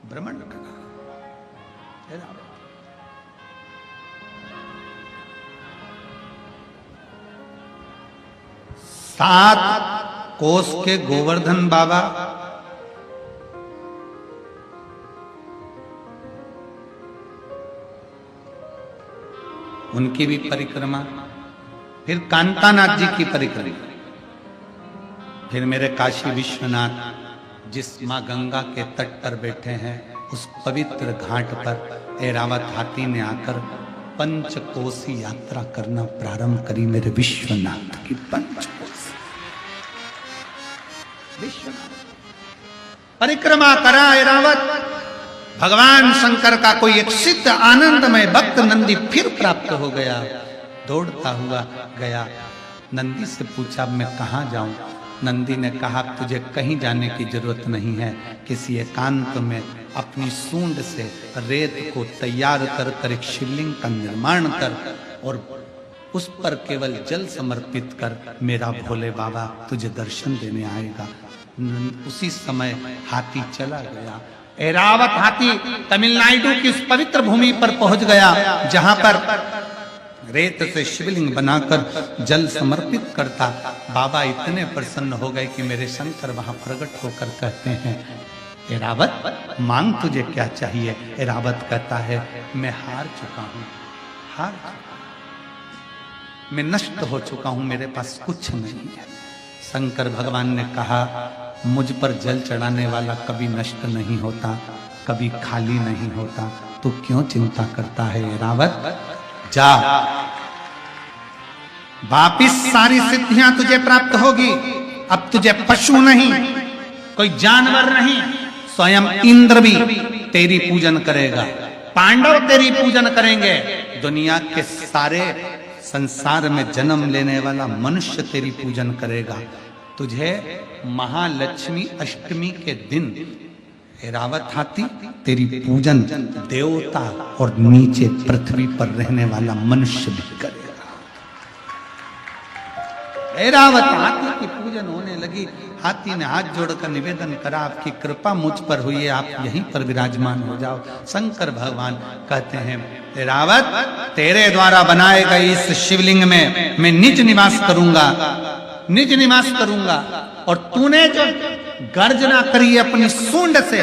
भ्रमण करा। 7 कोस के गोवर्धन बाबा, उनकी भी परिक्रमा, फिर कांतानाथ जी की परिक्रमा, फिर मेरे काशी विश्वनाथ जिस मां गंगा के तट पर बैठे हैं, उस पवित्र घाट पर ऐरावत हाथी ने आकर पंचकोसी यात्रा करना प्रारंभ करी। मेरे विश्वनाथ की पंचकोसी परिक्रमा करा ऐरावत। भगवान शंकर का कोई एक सिद्ध आनंदमय भक्त नंदी फिर प्राप्त हो गया। दौड़ता हुआ गया, नंदी से पूछा मैं कहाँ जाऊं? नंदी ने कहा तुझे कहीं जाने की जरूरत नहीं है, किसी एकांत में अपनी सूंड से रेत को तैयार कर एक शिवलिंग का निर्माण कर और उस पर केवल जल समर्पित कर, मेरा भोले बाबा तुझे दर्शन देने आएगा। उसी समय हाथी चला गया। ऐरावत हाथी तमिलनाडु की उस पवित्र भूमि पर पहुंच गया जहां पर रेत से शिवलिंग बनाकर जल समर्पित करता। बाबा इतने प्रसन्न हो गए कि मेरे शंकर वहां प्रकट होकर कहते हैं ऐरावत मांग तुझे क्या चाहिए? ऐरावत कहता है मैं हार चुका हूं, मैं नष्ट हो चुका हूं, मेरे पास कुछ नहीं है। शंकर भगवान ने कहा, मुझ पर जल चढ़ाने वाला कभी नष्ट नहीं होता, कभी खाली नहीं होता, तू क्यों चिंता करता है ऐरावत? जा, वापिस सारी सिद्धियां तुझे प्राप्त होगी। अब तुझे पशु नहीं, कोई जानवर नहीं, स्वयं इंद्र भी तेरी पूजन करेगा, पांडव तेरी पूजन करेंगे, दुनिया के सारे संसार में जन्म लेने वाला मनुष्य तेरी पूजन करेगा। तुझे महालक्ष्मी अष्टमी के दिन ऐरावत हाथी तेरी पूजन देवता और नीचे पृथ्वी पर रहने वाला मनुष्य भी करेगा। ऐरावत हाथी की पूजन होने लगी। हाथी ने हाथ जोड़कर निवेदन करा, आपकी कृपा मुझ पर हुई है, आप यहीं पर विराजमान हो जाओ। शंकर भगवान कहते हैं, ऐरावत तेरे द्वारा बनाए गए इस शिवलिंग में मैं निज निवास करूंगा, निज निवास करूंगा, और तूने जो गर्जना करी अपनी सूंड से,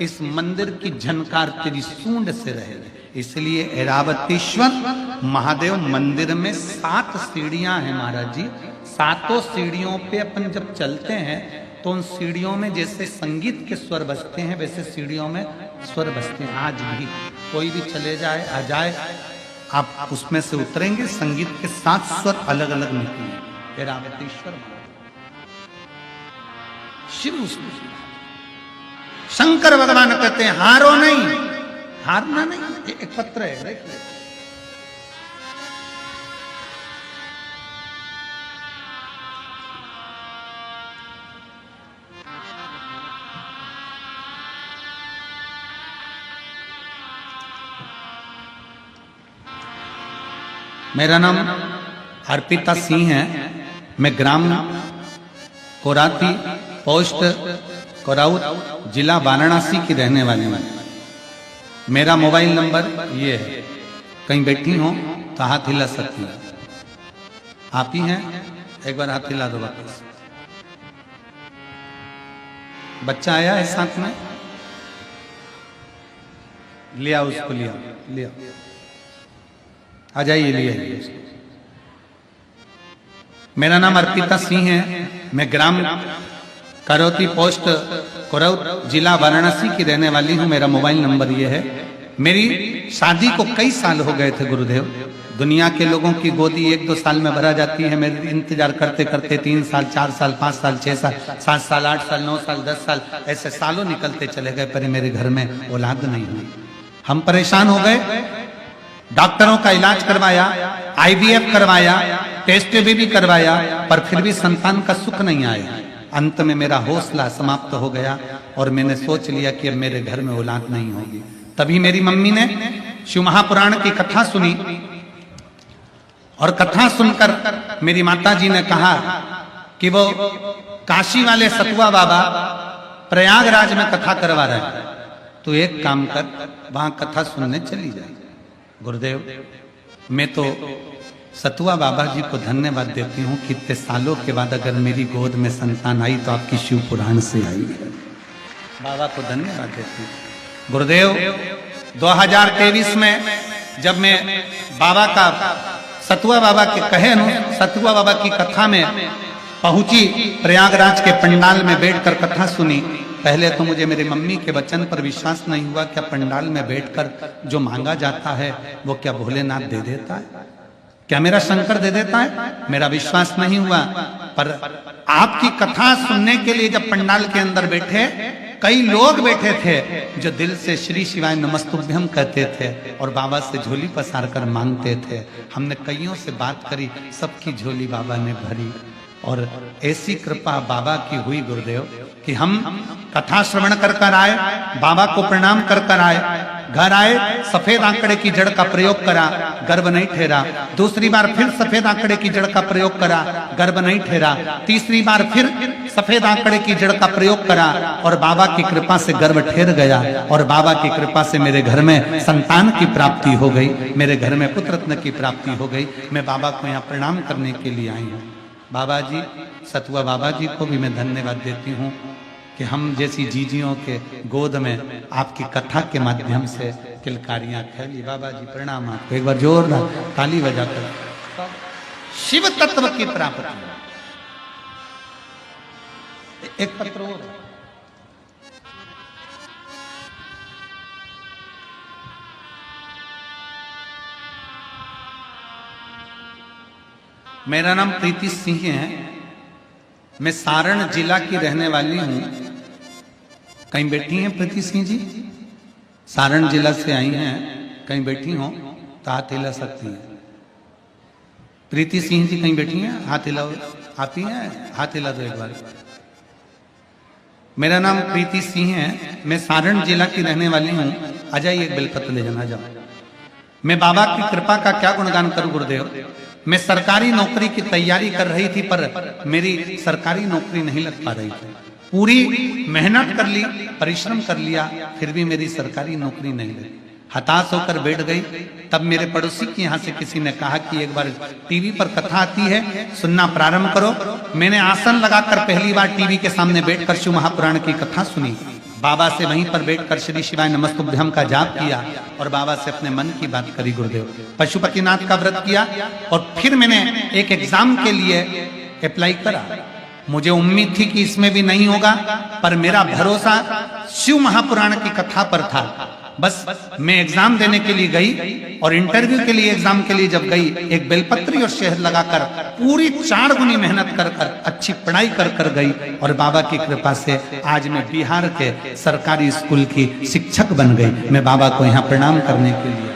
इस मंदिर की झनकार तेरी सूंड से रहे। इसलिए ऐरावतेश्वर महादेव मंदिर में 7 सीढ़ियां हैं महाराज जी। 7 सीढ़ियों पे अपन जब चलते हैं तो उन सीढ़ियों में जैसे संगीत के स्वर बजते हैं, वैसे सीढ़ियों में स्वर बजते हैं। आज भी कोई भी चले जाए आ जाए, आप उसमें से उतरेंगे, संगीत के 7 स्वर अलग अलग निकलेंगे। ऐरावतेश्वर शिव उसमें। शंकर भगवान कहते हैं, हारो नहीं, हारना नहीं। एक पत्र है, देख ले। मेरा नाम अर्पिता सिंह है। मैं ग्राम कोराती, पोस्ट कोराउत, जिला वाराणसी की रहने वाली हूँ। मेरा मोबाइल नंबर ये है, कहीं बैठी हो तो हाथ हिला सकती है। आप ही हैं, एक बार हाथ हिला दो वापस। बच्चा आया है साथ में, लिया उसको, लिया लिया, आ जाइए, लिया। मेरा नाम अर्पिता सिंह है। मैं ग्राम करौती, पोस्ट कोरौत, जिला वाराणसी की रहने वाली हूँ। मेरा मोबाइल नंबर ये है। मेरी शादी को कई साल हो गए थे गुरुदेव। दुनिया के लोगों की गोदी 1-2 साल में भरा जाती है। मेरे इंतजार करते करते 3 साल, 4 साल, 5 साल, 6 साल, 7 साल, 8 साल, 9 साल, 10 साल, ऐसे सालों निकलते चले गए, पर मेरे घर में औलाद नहीं हुई। हम परेशान हो गए, डॉक्टरों का इलाज करवाया, IVF करवाया, टेस्ट भी करवाया, पर फिर भी संतान का सुख नहीं आया। अंत में मेरा हौसला समाप्त हो गया और मैंने सोच लिया कि अब मेरे घर में औलाद नहीं होगी। तभी मेरी मम्मी ने शिव महापुराण की कथा सुनी, और कथा सुनकर मेरी माता जी ने कहा कि वो काशी वाले सतुआ बाबा प्रयागराज में कथा करवा रहे हैं, तो एक काम कर, वहां कथा सुनने चली जाए। गुरुदेव, मैं तो सतुआ बाबा जी को धन्यवाद देती हूँ कि इतने सालों के बाद अगर मेरी गोद में संतान आई तो आपकी शिव पुराण से आई है। बाबा को धन्यवाद देती हूँ। गुरुदेव, 2023 में जब मैं बाबा का, सतुआ बाबा के कहे सतुआ बाबा की कथा में पहुंची, प्रयागराज के पंडाल में बैठकर कथा सुनी, पहले तो मुझे मेरी मम्मी के वचन पर विश्वास नहीं हुआ। क्या पंडाल में बैठकर जो मांगा जाता है वो क्या भोलेनाथ दे देता है? क्या मेरा शंकर दे देता है? मेरा विश्वास नहीं हुआ। पर आपकी कथा सुनने के लिए जब पंडाल के अंदर बैठे, कई लोग बैठे थे जो दिल से श्री शिवाय नमस्तुभ्यम कहते थे और बाबा से झोली पसार कर मांगते थे। हमने कईयों से बात करी, सबकी झोली बाबा ने भरी, और ऐसी कृपा बाबा की हुई गुरुदेव कि हम कथा श्रवण कर कर आए, बाबा को प्रणाम कर कर आए, घर आए, सफेद आंकड़े की जड़ का प्रयोग करा, गर्भ नहीं ठहरा। दूसरी बार फिर सफेद आंकड़े की जड़ का प्रयोग करा, गर्भ नहीं ठहरा। तीसरी बार फिर सफेद आंकड़े की जड़ का प्रयोग करा और बाबा की कृपा से गर्भ ठहर गया, और बाबा की कृपा से मेरे घर में संतान की प्राप्ति हो गई, मेरे घर में पुत्र रत्न की प्राप्ति हो गई। मैं बाबा को यहाँ प्रणाम करने के लिए आई हूँ। बाबा जी, सतुआ बाबा जी को भी मैं धन्यवाद देती हूँ कि हम जैसी जीजियों के गोद में आपकी कथा के माध्यम से किलकारियां खेली। बाबा जी प्रणाम आपको, एक बार जोरदार ताली बजाकर। शिव तत्व की प्राप्ति, एक पत्र और है। मेरा नाम प्रीति सिंह है, मैं सारण जिला की रहने वाली हूं। कहीं बैठी हैं प्रीति सिंह जी? सारण जिला से आई हैं, कहीं बैठी हो तो हाथ हिला सकती हैं। प्रीति सिंह जी कहीं बैठी हैं? हाथ हिलाओ। आती हैं? हाथ हिला दो एक बार। मेरा नाम प्रीति सिंह है, मैं सारण जिला की रहने वाली हूं। आ जाइए, एक बेलपत्र ले जाना। जाओ। मैं बाबा की कृपा का क्या गुणगान करूं गुरुदेव। मैं सरकारी नौकरी की तैयारी कर रही थी, पर मेरी सरकारी नौकरी नहीं लग पा रही थी। पूरी मेहनत कर ली, परिश्रम कर लिया, फिर भी मेरी सरकारी नौकरी नहीं लगी। हताश होकर बैठ गई। तब मेरे पड़ोसी के यहाँ से किसी ने कहा कि एक बार टीवी पर कथा आती है, सुनना प्रारंभ करो। मैंने आसन लगाकर पहली बार टीवी के सामने बैठकर शिव महापुराण की कथा सुनी। बाबा से वहीं पर बैठकर श्री शिवाय नमस्तुभ्यम का जाप किया और बाबा से अपने मन की बात करी गुरुदेव। पशुपतिनाथ का व्रत किया और फिर मैंने एक एग्जाम के लिए अप्लाई करा। मुझे उम्मीद थी कि इसमें भी नहीं होगा, पर मेरा भरोसा शिव महापुराण की कथा पर था। बस मैं एग्जाम देने के लिए गई और इंटरव्यू के लिए एग्जाम के लिए जब गई, एक बेलपत्री और शहद लगाकर पूरी 4 गुनी मेहनत कर अच्छी पढ़ाई कर गई और बाबा की कृपा से आज मैं बिहार के सरकारी स्कूल की शिक्षक बन गई। मैं बाबा को यहाँ प्रणाम करने के लिए।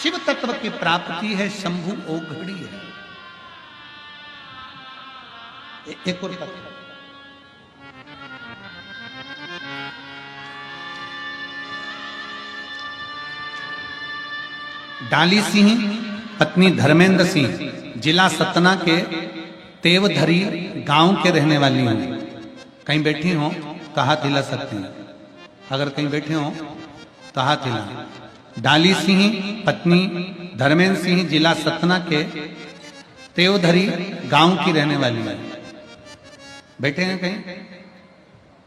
शिव तत्व की प्राप्ति है, शंभु ओघड़ी है। एक और पत्र। डाली सिंह पत्नी धर्मेंद्र सिंह, जिला सतना के तेवधरी गांव के रहने वाली हूं। कहीं बैठी हो तो हाथ हिला सकती हैं। अगर कहीं बैठे हो तो हाथ हिला। डाली सिंह पत्नी धर्मेंद्र सिंह, जिला सतना के तेवधरी गांव की रहने वाली है। बैठे हैं कहीं?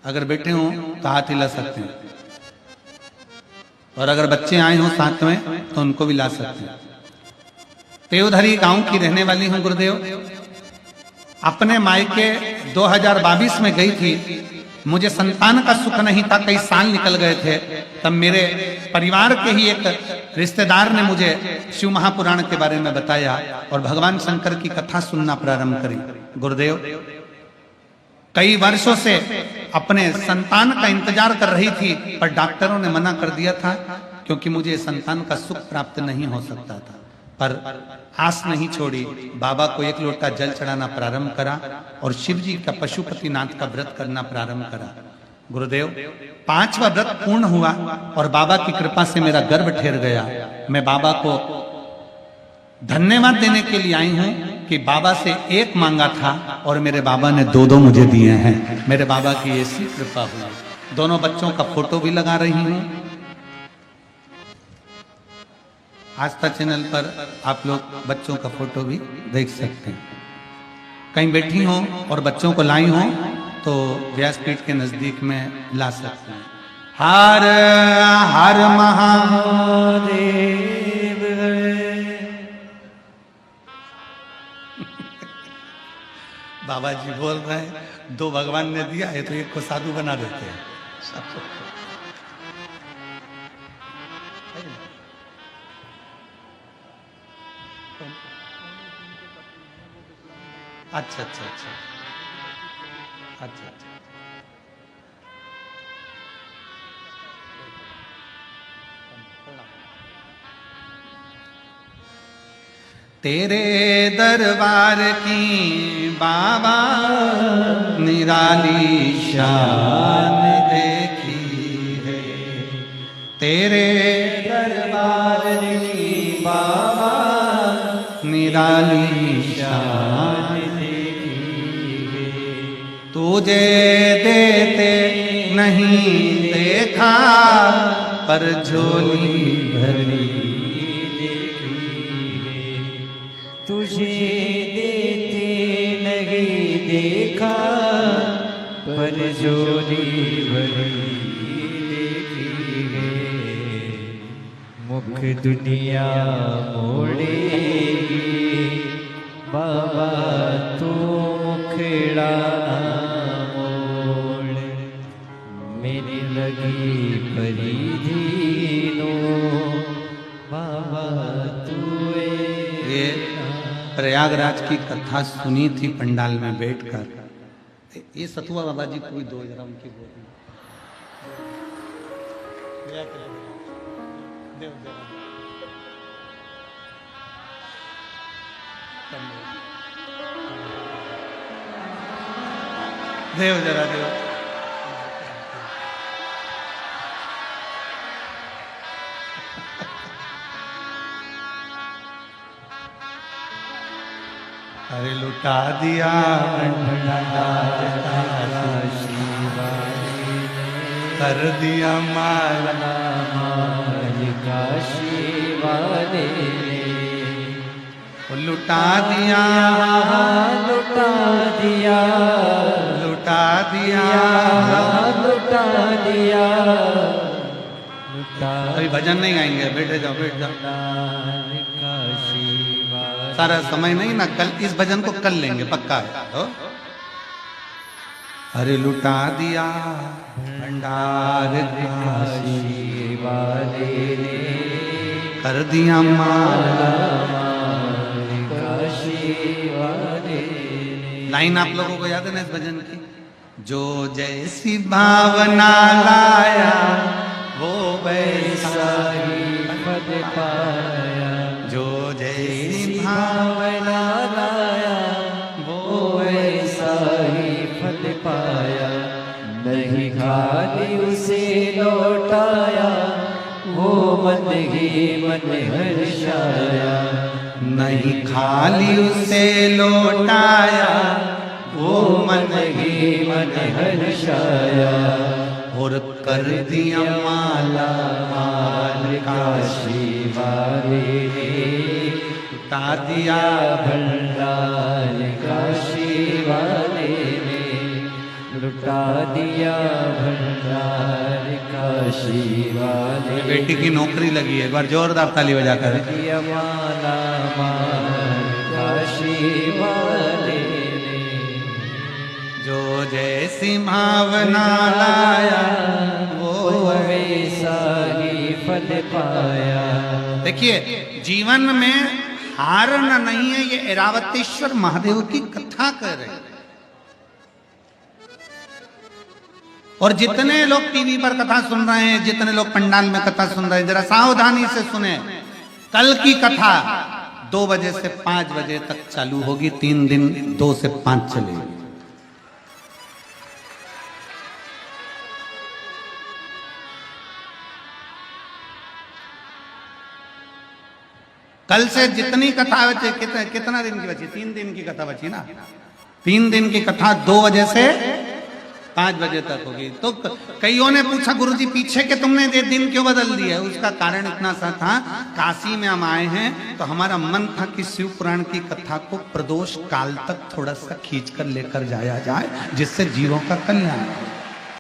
अगर बैठे हो तो हाथ हिला सकते हैं। और अगर बच्चे आए हो साथ में तो उनको भी ला सकते हैं। तेवधरी गांव की रहने वाली हूं गुरुदेव। अपने मायके 2022 में गई थी। मुझे संतान का सुख नहीं था, कई साल निकल गए थे। तब मेरे परिवार के ही एक रिश्तेदार ने मुझे शिव महापुराण के बारे में बताया और भगवान शंकर की कथा सुनना प्रारंभ करी। गुरुदेव, कई वर्षों से अपने संतान का इंतजार कर रही थी, पर डॉक्टरों ने मना कर दिया था क्योंकि मुझे संतान का सुख प्राप्त नहीं हो सकता था। पर आस नहीं छोड़ी, बाबा को 1 लोटा जल चढ़ाना प्रारंभ करा और शिव जी का पशुपतिनाथ का व्रत करना प्रारंभ करा। गुरुदेव, 5वां व्रत पूर्ण हुआ और बाबा की कृपा से मेरा गर्भ ठहर गया। मैं बाबा को धन्यवाद देने के लिए आई हूं कि बाबा से 1 मांगा था और मेरे बाबा ने 2 मुझे दिए हैं। मेरे बाबा की ऐसी कृपा हुई। दोनों बच्चों का फोटो भी लगा रही हूं। आस्था चैनल पर आप लोग बच्चों का फोटो भी देख सकते हैं। कहीं बैठी हो और बच्चों को लाई हो तो व्यासपीठ के नजदीक में ला सकते हैं। हर हर महादेव। बाबा जी बोल रहे हैं 2 भगवान ने दिया है तो 1 को साधु बना देते हैं। अच्छा अच्छा अच्छा अच्छा अच्छा। तेरे दरबार की बाबा निराली शान देखी है। तेरे दरबार की बाबा निराली शान देखी है। तुझे देते नहीं देखा पर झोली भरी तुझे देते नहीं देखा पर जोड़ी भरी देखी है। मुख दुनिया मोड़ेगी बाबा तू मुखड़ा मोड़। की परिधीनो बाबा तुए। ये प्रयागराज की कथा सुनी थी पंडाल में बैठकर। ये सतुआ बाबा जी कोई दो जरा उनकी गोद में। देव जरा देव। अरे लुटा दिया कर दिया माला मालिका शिवाने लुटा दिया लुटा दिया लुटा दिया लुटा दिया लुटा अभी भजन नहीं गाएंगे, बैठे जाओ बैठ जाओ। मालिका शिवाने। सारा समय नहीं ना, कल इस भजन को कल लेंगे पक्का है हो? अरे लुटा दिया भंडार का शिवाने कर दिया माला। लाइन आप लोगों को याद है ना इस भजन की? जो जैसी भावना लाया वो वैसा ही पद पाया। जो जैसी भावना लाया वो वैसा ही फल पाया। नहीं खाली उसे लौटाया वो मन ही मन हर्षाया। नहीं खाली उसे लौटाया वो मन ही मन हर्षाया। और कर दिया माला मालिका शिवाने उठा दिया भंडार का शिवाने लुटा दिया भंडार का शिवाने। बेटी की नौकरी लगी है, एक बार जोरदार ताली बजा कर। दिया माला मालिका शिवाने जो जैसी भावना लाया वो वैसा ही फल पाया। देखिए जीवन में हारना नहीं है, ये ऐरावतेश्वर महादेव की कथा कर रहे हैं। और जितने लोग टीवी पर कथा सुन रहे हैं, जितने लोग पंडाल में कथा सुन रहे हैं, जरा सावधानी से सुने। कल की कथा 2 बजे से 5 बजे तक चालू होगी, 3 दिन 2 से 5 चलेगी। कल से जितनी कथा बची, कितना दिन की बची? 3 दिन की कथा बची ना। 3 दिन की कथा 2 बजे से 5 बजे तक होगी। तो कईयों ने पूछा गुरुजी पीछे के तुमने ये दिन क्यों बदल दिया? उसका कारण इतना सा था, काशी में हम आए हैं तो हमारा मन था कि शिव पुराण की कथा को प्रदोष काल तक थोड़ा सा खींच कर लेकर जाया जाए, जिससे जीवों का कल्याण हो।